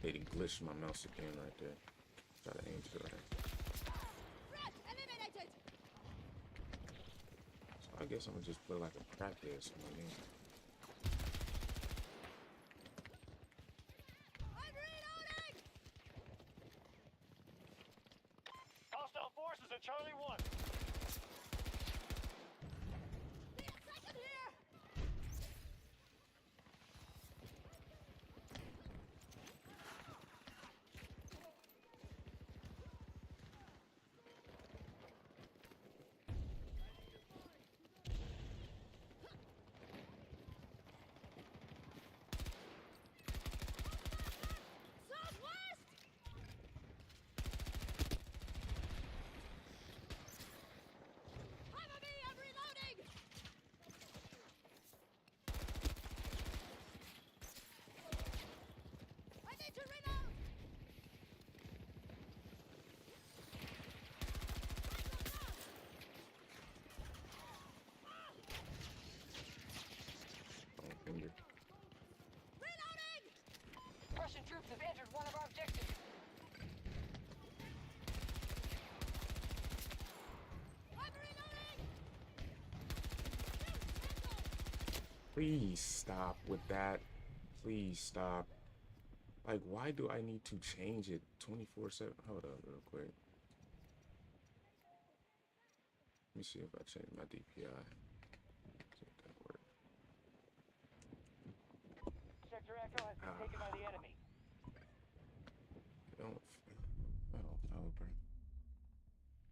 it glitched my mouse again right there. Try to aim to the right. Threat eliminated! So I guess I'm gonna just play like a practice in my game. I'm reloading! Hostile forces at Charlie 1. Need a second here! Southwest! Cover me, I'm reloading! I need to reload! Oh, finger. Reloading! Russian troops have entered one of our objectives. I'm reloading! Please stop with that. Please stop. Like, why do I need to change it 24/7? Hold up real quick. Let me see if I change my DPI. See if that works. Sector Echo has been taken by the enemy. I don't know, bro.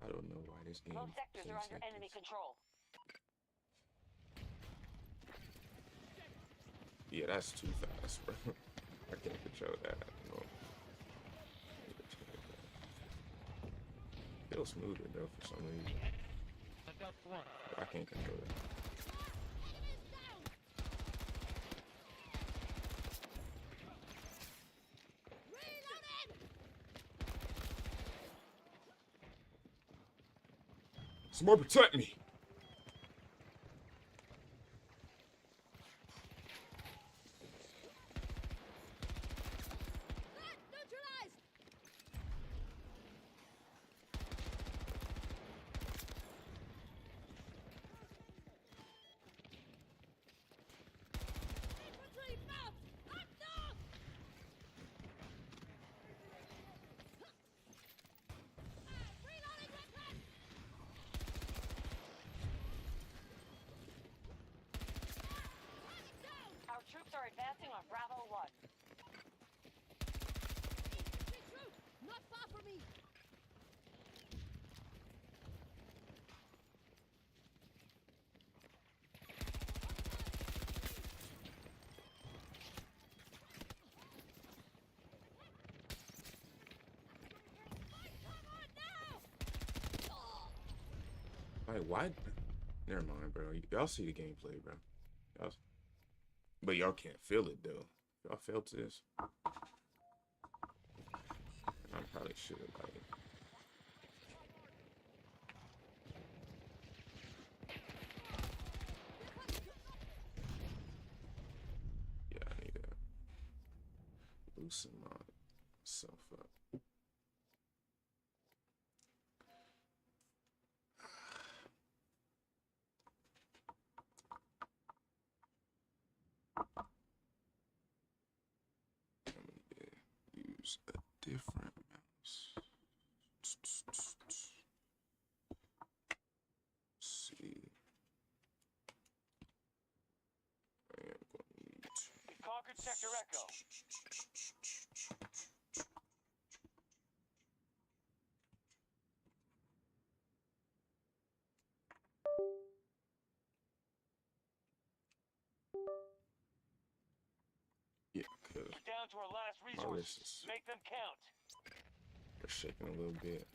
I don't know why this game Both sectors are thinks under like enemy this. control. Yeah, that's too fast, bro. I can't control that. No. Feels smoother though for some reason. I can't control that. Enemies down! Reloading! Someone protect me! Threat neutralized! Infantry mounts! Up north! Reloading weapon! Like, why? Never mind, bro. Y'all see the gameplay, bro. Y'all, but y'all can't feel it, though. Y'all felt this? I probably should have, like... Yeah, I need to loosen myself up. I'm gonna use a different mouse. See. I am going to need We conquered Sector Echo. yeah, because We're down to our last my resources. wrist is Make them count. they're shaking a little bit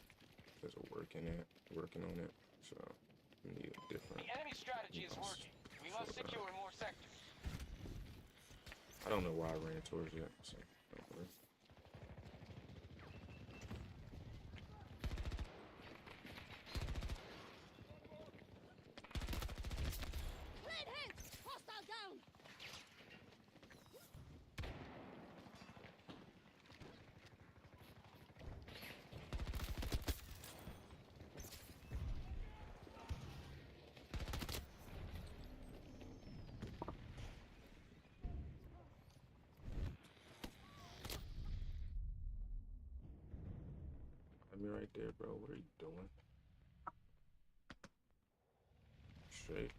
because we're working on it. So I need a different. The enemy strategy is working. We must secure more sectors. I don't know why I ran towards it. So don't worry. Grenade hit! Hostile down! Me right there, bro. What are you doing? Straight.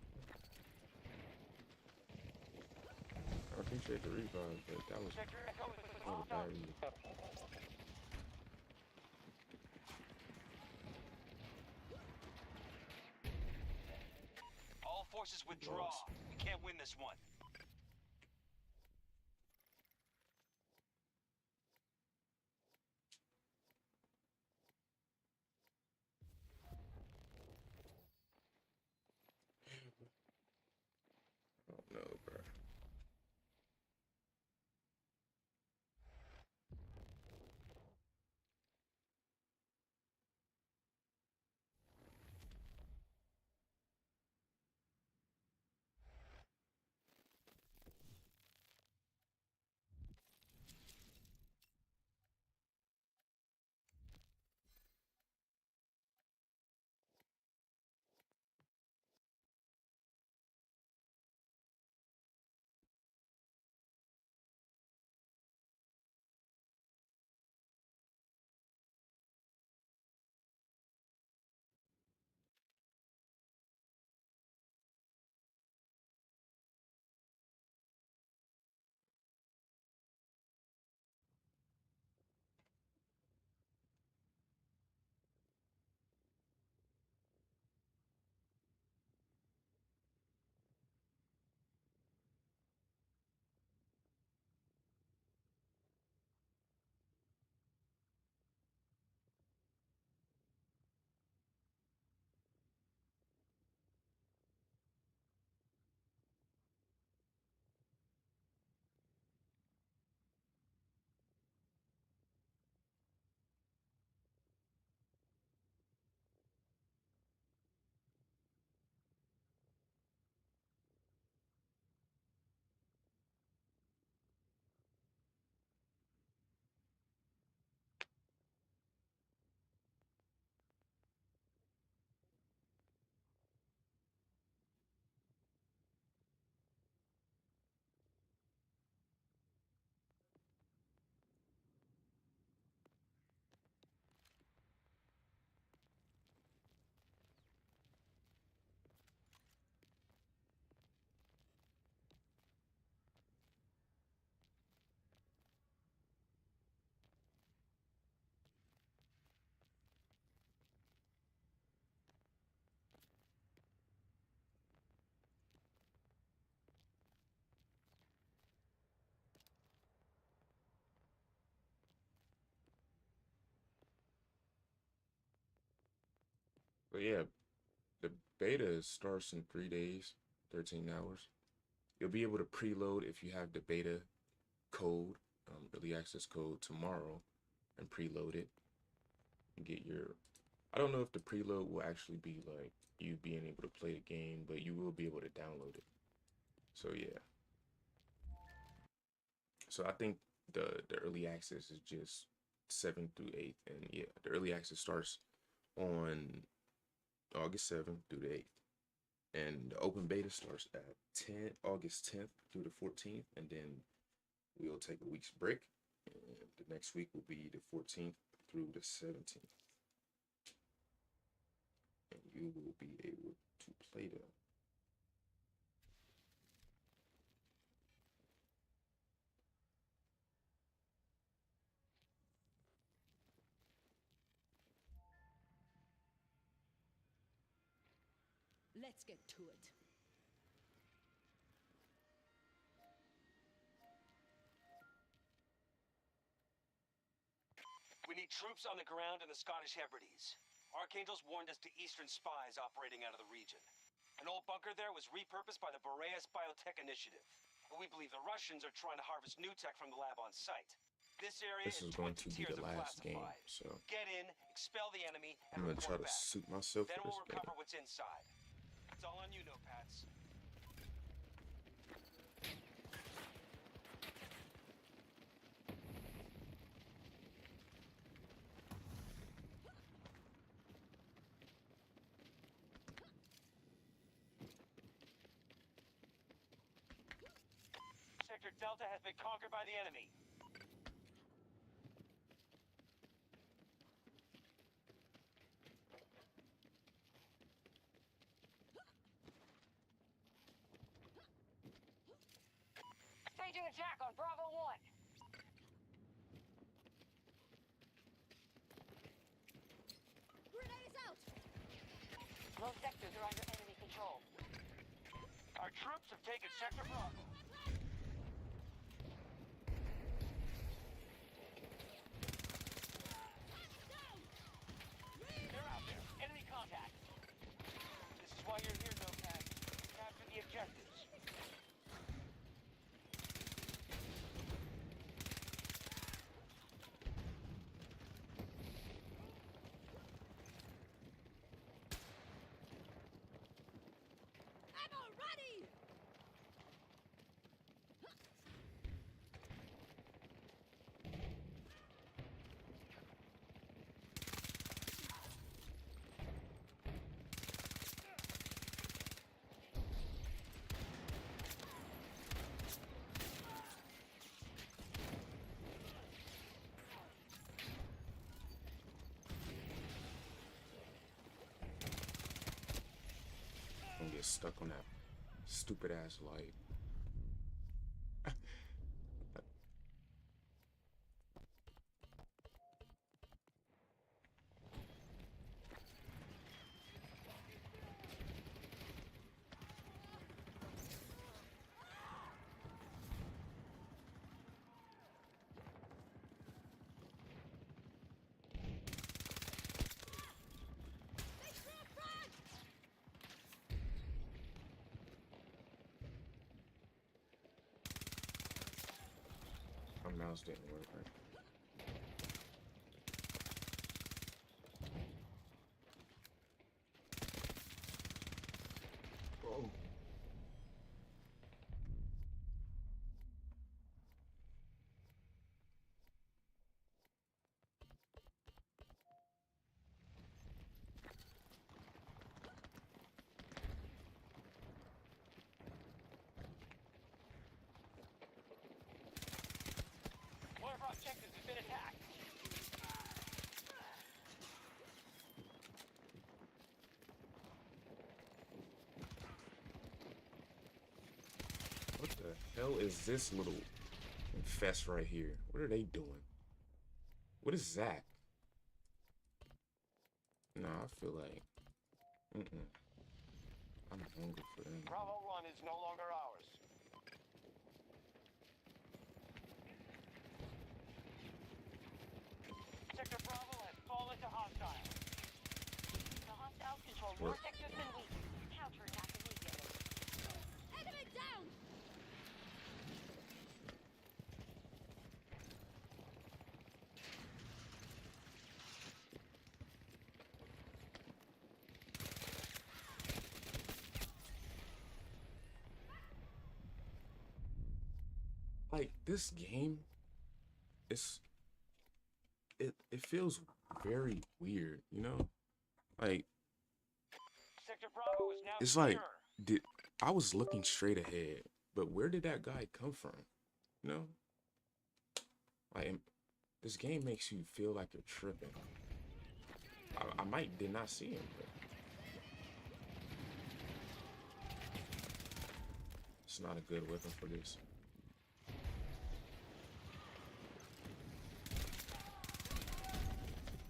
I appreciate the revive, but that was Sector Echo is a bad read. All forces withdraw. Lost. We can't win this one. I don't know, bro. But yeah, The beta starts in 3 days, 13 hours. You'll be able to preload if you have the beta code, early access code tomorrow, and preload it. And get your. I don't know if the preload will actually be like you being able to play the game, but you will be able to download it. So yeah. So I think the early access is just 7th through 8th, and yeah, the early access starts on August 7th through the 8th. And the open beta starts at August 10th through the 14th, and then we'll take a week's break. And the next week will be the 14th through the 17th. And you will be able to play them. Let's get to it. We need troops on the ground in the Scottish Hebrides. Archangels warned us to Eastern spies operating out of the region. An old bunker there was repurposed by the Boreas Biotech Initiative. And we believe the Russians are trying to harvest new tech from the lab on site. This area This is is going 20 to be tiers the of last game, classified. so Get in, expel the enemy, and I'm gonna try report to back. suit myself Then for we'll this beta. recover what's inside. It's all on you, Notepads. Sector Delta has been conquered by the enemy. Staging attack on Bravo 1. Grenade is out! Those sectors are under enemy control. Our troops have taken Sector Bravo. They're out there. Enemy contact. This is why you're here, Notepad. Capture the objectives. Ammo ready! I'm gonna get stuck on that stupid ass light. My mouse didn't work right. Oh. One of our objectives has been attacked. What the hell is this little infest right here? What are they doing? What is that? Nah, I feel like I'm hungry for them. Bravo 1 is no longer ours. Sector Bravo has fallen to hostiles. The hostiles control more sectors than we do. Counterattack immediately. Enemy down! Like this game, it feels very weird, you know? Like Sector Bravo is now it's secure. like I was looking straight ahead, but where did that guy come from? You know? Like this game makes you feel like you're tripping. I might did not see him, but it's not a good weapon for this.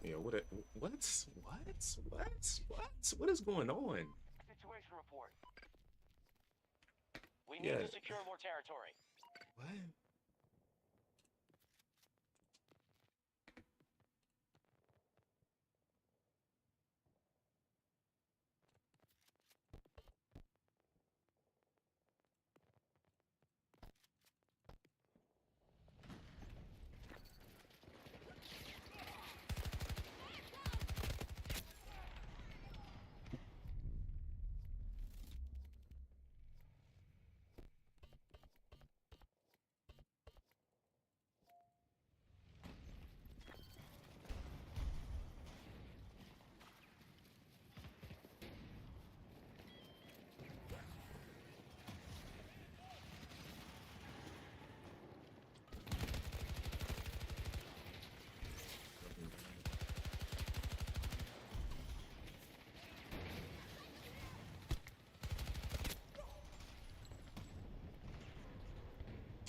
Yeah, what is going on? Situation report. We Yeah. need to secure more territory. What?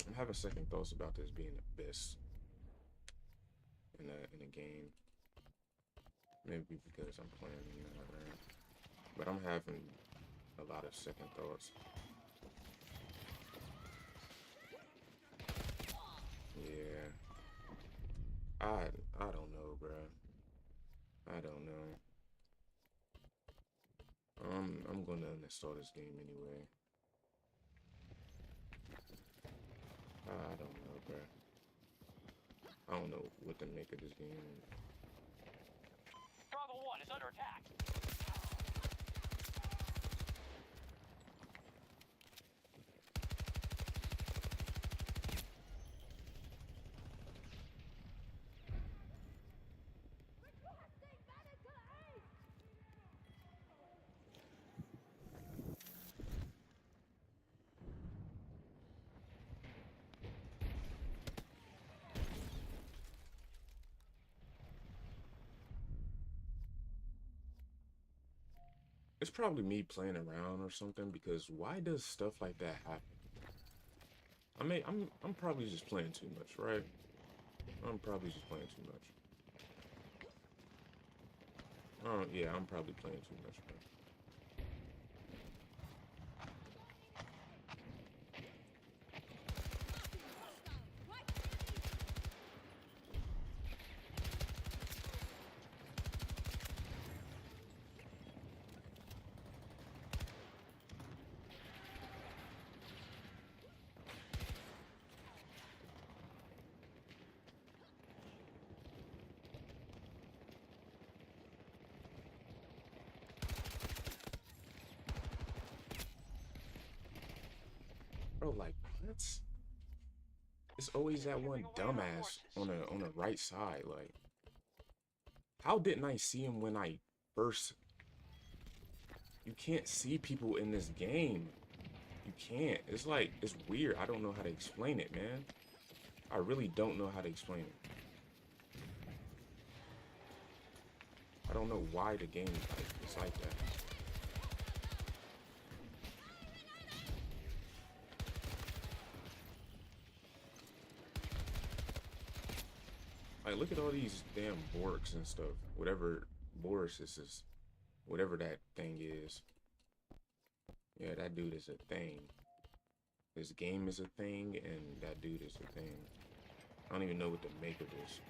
I'm having second thoughts about this being the best in a game. Maybe because I'm playing, but I'm having a lot of second thoughts. Yeah, I don't know, bruh. I don't know. I'm gonna uninstall this game anyway. I don't know, bruh. I don't know what to make of this game. Bravo 1 is under attack. It's probably me playing around or something, because why does stuff like that happen? I mean, I'm probably just playing too much, right? I'm probably just playing too much. Oh, yeah, I'm probably playing too much, bro. Bro, like, what? It's always that one dumbass on the right side. Like, how didn't I see him when I first? You can't see people in this game. You can't. It's like, it's weird. I don't know how to explain it, man. I really don't know how to explain it. I don't know why the game is like that. Like, look at all these damn Borks and stuff. Whatever Boris is, whatever that thing is. Yeah, that dude is a thing. This game is a thing, and that dude is a thing. I don't even know what to make of this.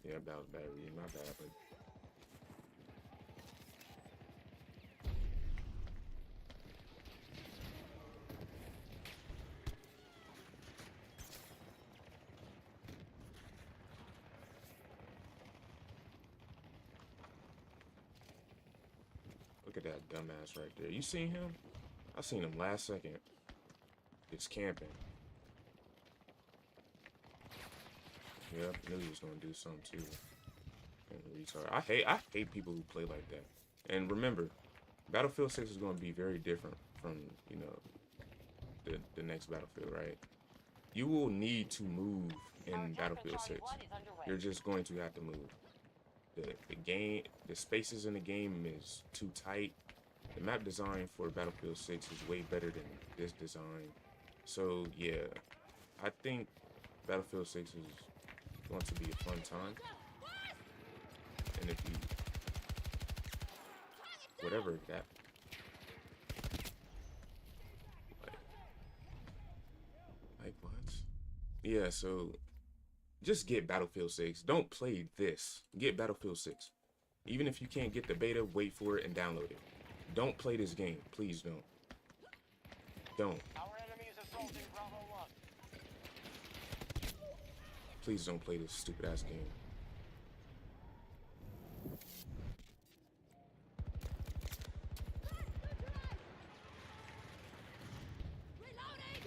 Yeah, that was bad read. My bad, but look at that dumbass right there. You seen him? I seen him last second. Just camping. Yep, knew he was gonna do something too. And retard. I hate people who play like that. And remember, Battlefield 6 is gonna be very different from, you know, the next Battlefield, right? You will need to move in Battlefield 6. You're just going to have to move. The game, the spaces in the game is too tight. The map design for Battlefield 6 is way better than this design. So yeah, I think Battlefield 6 is going to be a fun time. And if you, whatever that, like what? Yeah, so just get Battlefield 6. Don't play this. Get Battlefield 6. Even if you can't get the beta, wait for it and download it. Don't play this game. Please don't. Don't. Our enemy is assaulting Bravo 1. Please don't play this stupid ass game. Reloading!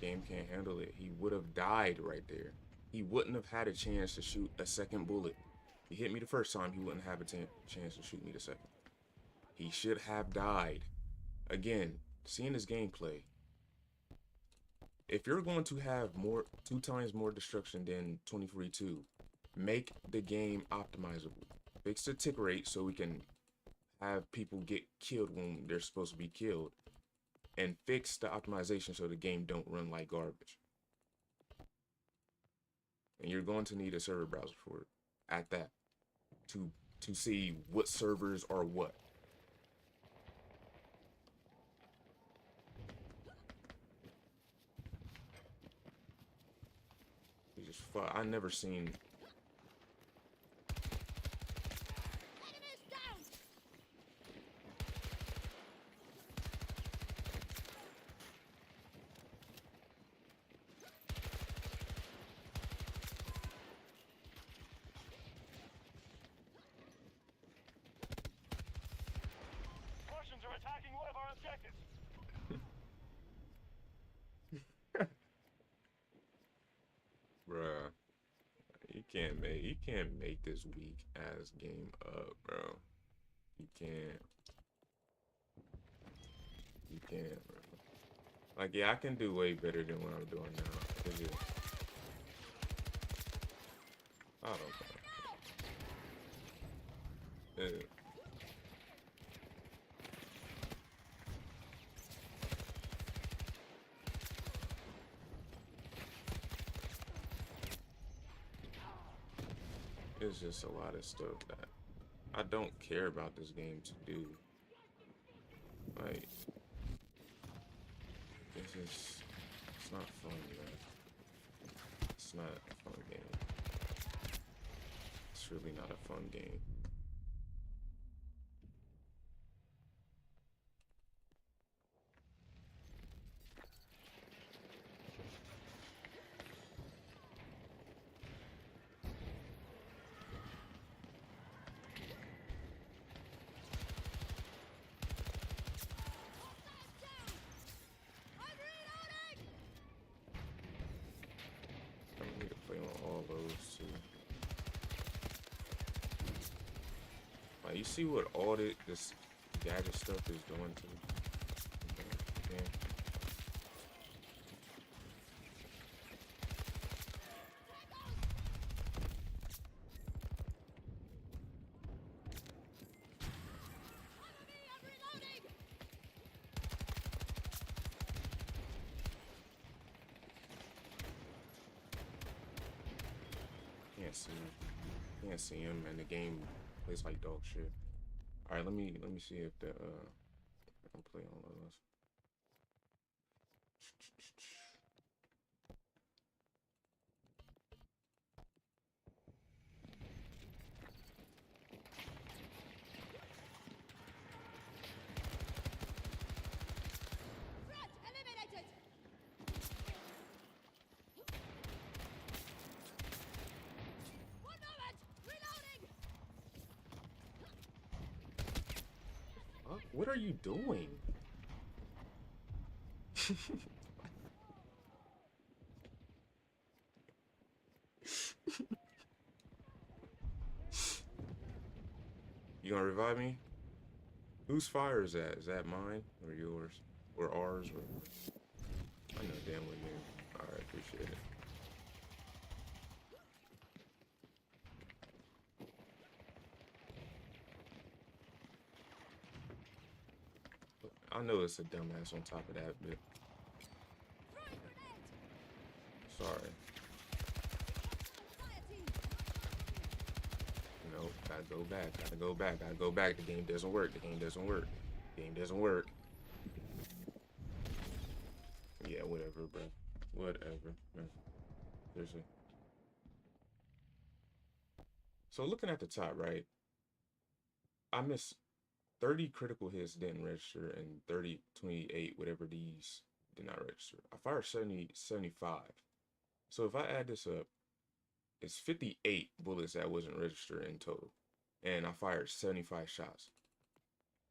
Game can't handle it. He would have died right there. He wouldn't have had a chance to shoot a second bullet. He hit me the first time. He wouldn't have a chance to shoot me the second. He should have died. Again, seeing his gameplay. If you're going to have 2 times more destruction than 23-2, make the game optimizable. Fix the tick rate so we can have people get killed when they're supposed to be killed. And fix the optimization so the game don't run like garbage. And you're going to need a server browser for it at that to see what servers are what. You just I never seen. Enemies down! Russians are attacking one of our objectives. Bruh, you can't make this weak ass game up, bro. You can't. You can't, bro. Like, yeah, I can do way better than what I'm doing now. It's just, I don't know. It's just a lot of stuff that I don't care about this game to do. Like, it's not fun, man. It's not a fun game. It's really not a fun game. Like, you see what all this gadget stuff is doing to the game? Can't see him, and the game plays like dog shit. All right, let me see if the I can play all of those. Threat eliminated. One moment. Reloading. Fuck, what are you doing? You gonna revive me? Whose fire is that? Is that mine or yours or ours? Or I know damn well you. All right, appreciate it. I know it's a dumbass on top of that, but Throwing grenade. sorry. Fire team. No, gotta go back. Gotta go back. Gotta go back. The game doesn't work. The game doesn't work. The game doesn't work. Yeah, whatever, bro. Whatever, man. Seriously. So looking at the top, right? I missed 30 critical hits didn't register and 30, 28, whatever these did not register. I fired 70, 75. So if I add this up, it's 58 bullets that wasn't registered in total. And I fired 75 shots.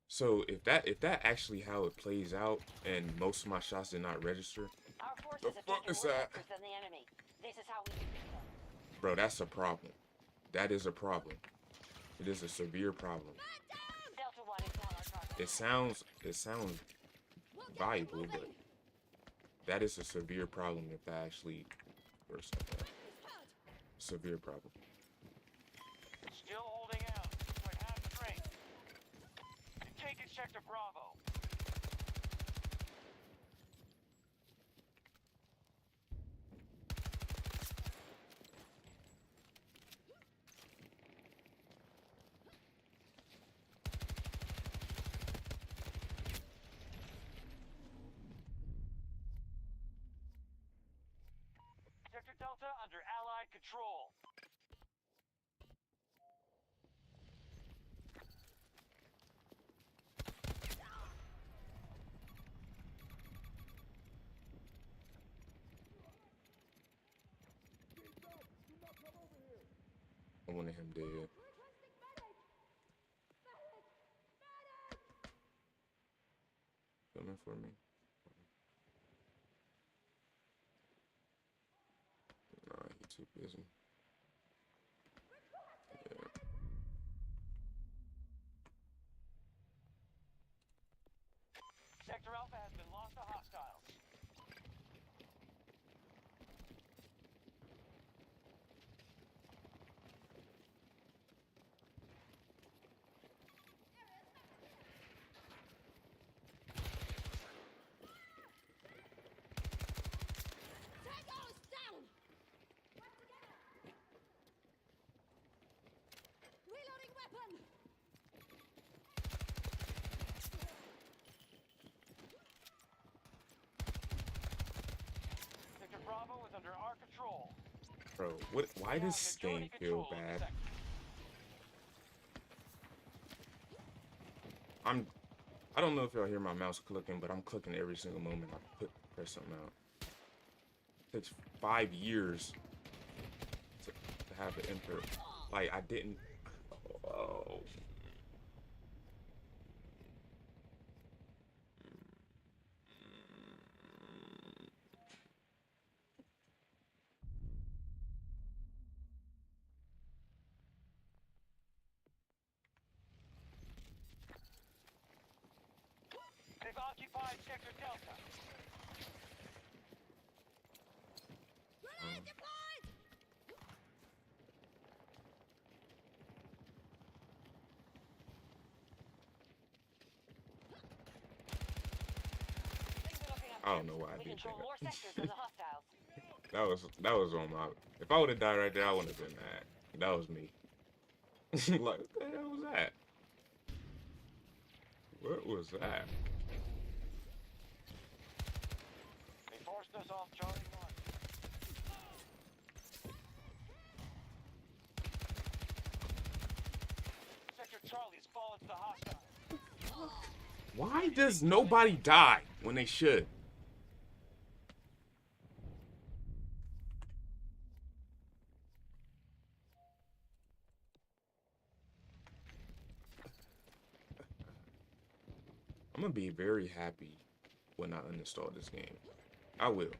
So if that actually how it plays out and most of my shots did not register, Our forces The have fuck taken is more that? sectors than the enemy. This is how we defeat them. bro, that's a problem. That is a problem. It is a severe problem. Delta 1 is now our target. It sounds valuable, but that is a severe problem if that actually works like that. Severe problem. Still holding out. We're at half strength. Taking sector Bravo. Sector Delta under Allied control. I wanted him dead. Coming for me. Nah, he too busy. Yeah. Sector Alpha has been lost to hostiles. Tango's down. Reloading weapon. Sector Bravo is under our control. Bro, why We does have majority this game feel control of the bad? sector. I don't know if y'all hear my mouse clicking, but I'm clicking every single moment I press something out. It takes 5 years to have the input. Like, I didn't. Oh. occupied Sector Delta. Grenade deployed! Things are looking up I here. don't know why I We did control more that. sectors than the hostiles. That was on my. If I would have died right there, I wouldn't have been mad. That was me. Like, what the hell was that? What was that? They forced us off Charlie 1. Sector Charlie has fallen to the hostiles. Why does nobody die when they should? I'm gonna be very happy when I uninstall this game. I will.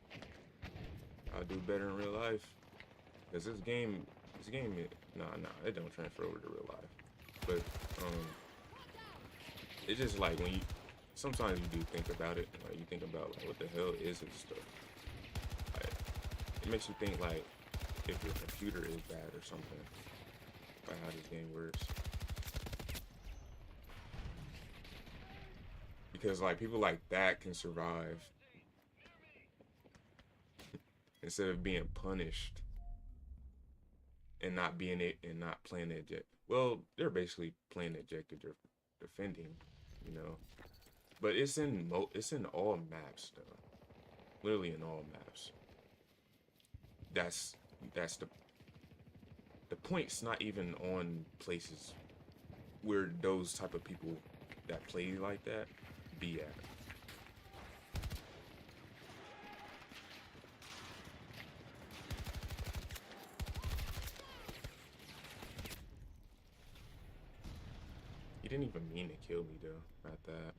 I'll do better in real life. Cause this game, nah, it don't transfer over to real life. But it's just like when you, sometimes you do think about it. Like you think about like what the hell is this stuff. Like, it makes you think like if your computer is bad or something. Like how this game works. Because like people like that can survive instead of being punished and not being it and not playing eject. Well, they're basically playing ejected or defending, you know. But it's in all maps though. Literally in all maps. That's the point's not even on places where those type of people that play like that be at. He didn't even mean to kill me though, not that.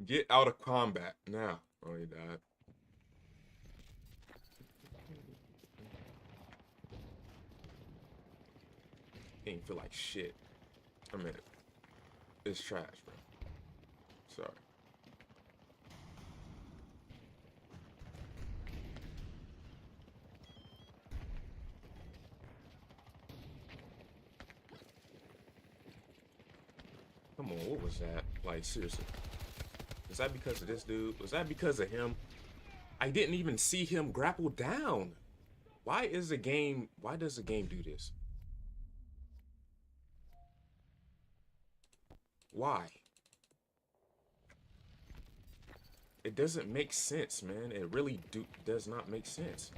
Get out of combat now. Oh, he died. Ain't feel like shit. I mean, it's trash, bro. Sorry. Come on, what was that? Like, seriously. Was that because of this dude? Was that because of him? I didn't even see him grapple down. Why does the game do this? Why? It doesn't make sense, man. It really does not make sense.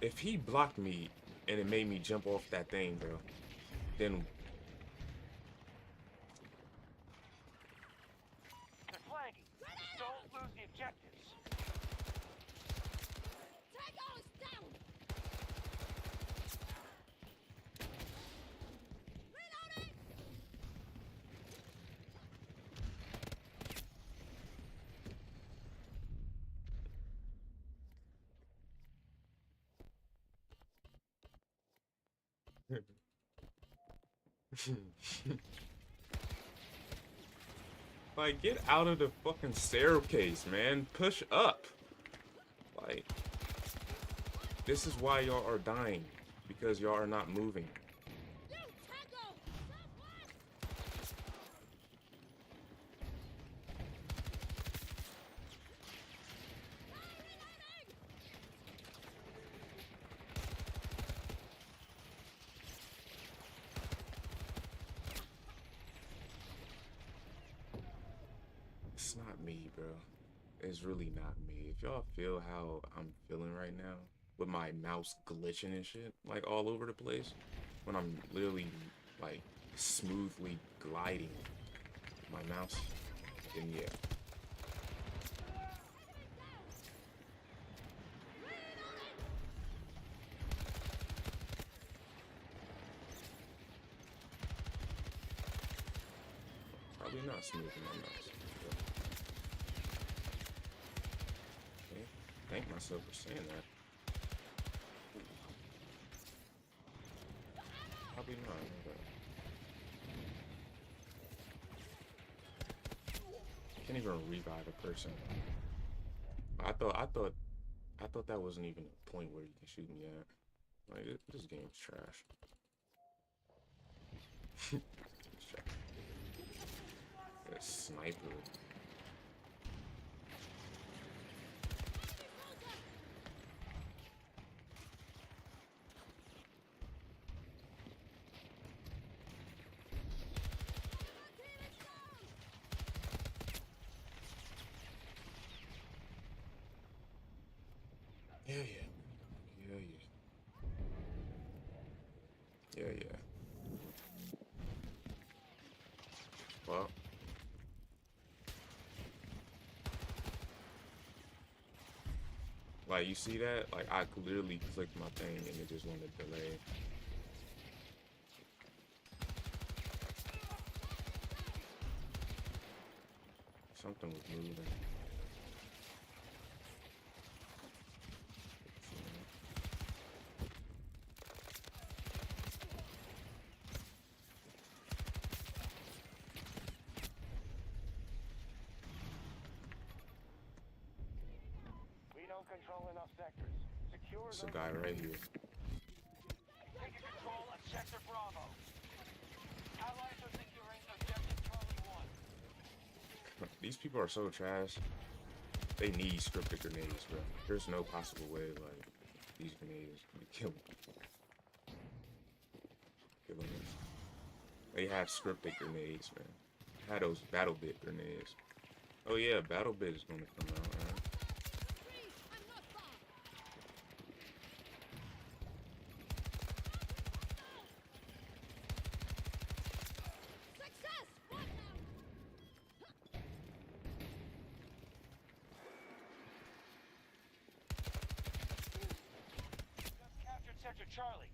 If he blocked me and it made me jump off that thing, bro, then They're flanking. Don't lose the objectives. Tango's down! Reloading! like, get out of the fucking staircase, man. Push up. Like, this is why y'all are dying. Because y'all are not moving. You Tango! Southwest! Reloading! It's not me, bro. It's really not me. If y'all feel how I'm feeling right now, with my mouse glitching and shit, like all over the place, when I'm literally like smoothly gliding my mouse, then yeah. Probably not smooth in my mouse. Okay. Thank myself for saying that. Probably not. Okay. Can't even revive a person. I thought that wasn't even a point where you can shoot me at. Like this game's trash. It's trash. A sniper. Yeah, yeah. Yeah, yeah. Yeah, yeah. Well. Like, you see that? Like, I literally clicked my thing and it just wanted to delay. Something was moving. We don't control enough sectors. Secure It's a those. guy right here. Taking control of Sector Bravo. Allies are securing objective Charlie 1. These people are so trash. They need scripted grenades, bro. There's no possible way, like, these grenades can be killing us. They have scripted grenades, man. Had those battle bit grenades. Oh yeah, battle bit is gonna come out, right? I'm not far. Success! What now? Just captured Sector Charlie.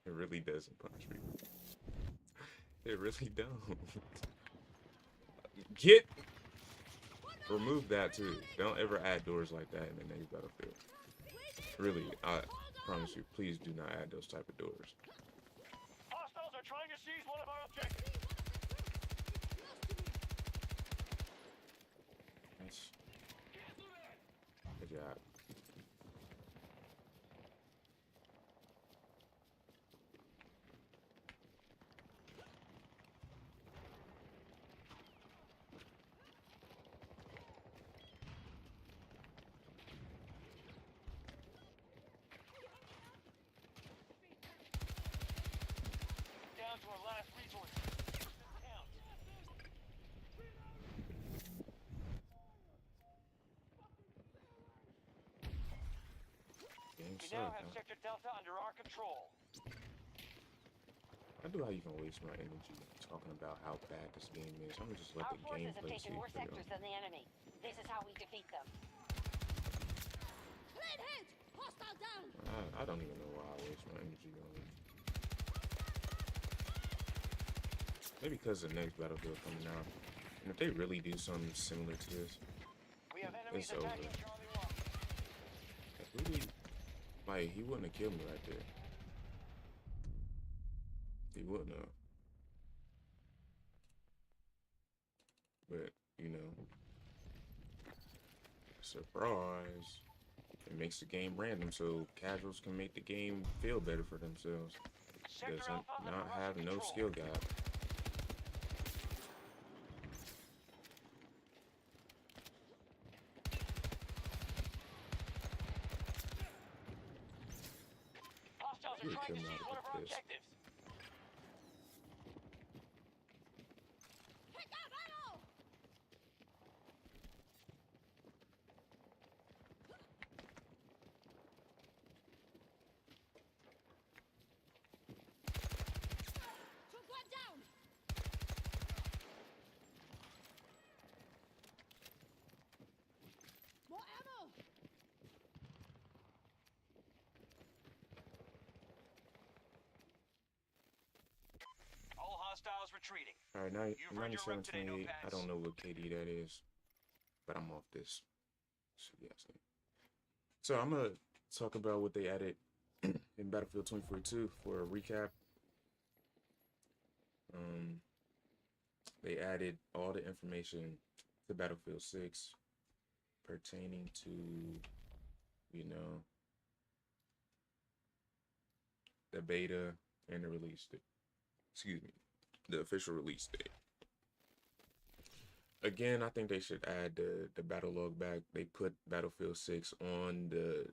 It really doesn't punish me. It really don't. Get! Remove that too. Don't ever add doors like that in the next Battlefield. Really, I promise you, please do not add those type of doors. Hostiles are trying to seize one of our objectives. Nice. Good job. Down to our last resource. Count. Game We suck, now have huh? Sector Delta under our control. How do I even waste my energy talking about how bad this game is? I'm gonna just let Our the forces have gameplay taken speak more for them. sectors than the enemy. This is how we defeat them. Grenade hit! Hostile down! I don't even know why I waste my energy on it. Maybe because the next Battlefield coming out. And if they really do something similar to this, We have enemies It's over. attacking Charlie 1. like, really, like, he wouldn't have killed me right there. He wouldn't have. But, you know, surprise. It makes the game random so casuals can make the game feel better for themselves. Sector Doesn't Alpha under not have Russian no control. skill gap. Hostiles You are would trying to kill me seize one of with our this. objectives. Pick up ammo! Took one down! More ammo! Hostiles retreating. All right, You've earned your rep today, 97-28. I Notepads. don't know what KD that is, but I'm off this. So I'm gonna talk about what they added in Battlefield 2042 for a recap. They added all the information to Battlefield 6 pertaining to, you know, the beta and the release date. Excuse me, the official release date. Again, I think they should add the battle log back. They put Battlefield 6 on the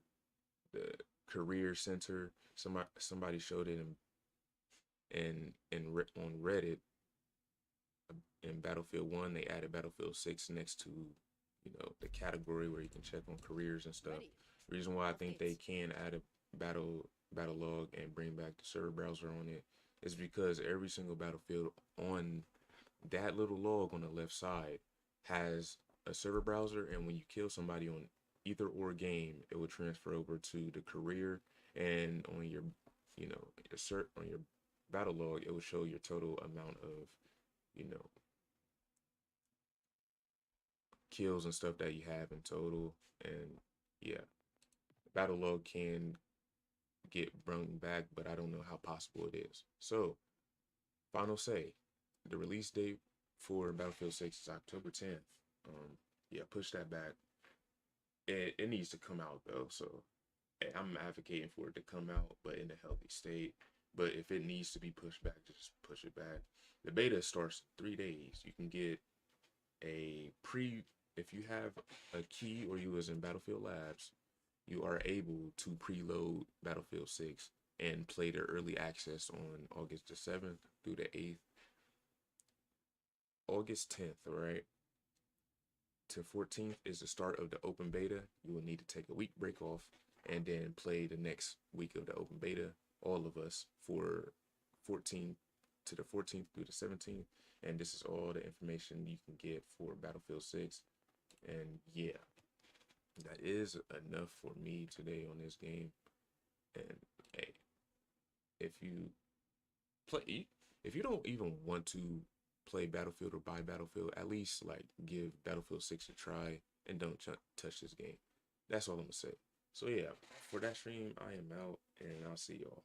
career center. Somebody showed it on Reddit. In Battlefield 1, they added Battlefield 6 next to, you know, the category where you can check on careers and stuff. Ready. Reason why I think they can add a battle log and bring back the server browser on it is because every single Battlefield on that little log on the left side has a server browser, and when you kill somebody on either or game, it will transfer over to the career, and on your, you know, on your battle log, it will show your total amount of, you know, kills and stuff that you have in total. And yeah, battle log can get brung back, but I don't know how possible it is. So final say, the release date for Battlefield 6 is October 10th. Yeah, push that back. It needs to come out though, so I'm advocating for it to come out, but in a healthy state. But if it needs to be pushed back, just push it back. The beta starts in 3 days. You can get if you have a key or you was in Battlefield Labs, you are able to preload Battlefield 6 and play the early access on August the 7th through the 8th. August 10th, all right, to 14th is the start of the open beta. You will need to take a week break off and then play the next week of the open beta, all of us, for 14th to the 14th through the 17th. And this is all the information you can get for Battlefield 6. And yeah, that is enough for me today on this game. And hey, if you don't even want to play Battlefield or buy Battlefield, at least like give Battlefield 6 a try and don't touch this game. That's all I'm gonna say. So yeah, for that stream, I am out, and I'll see y'all.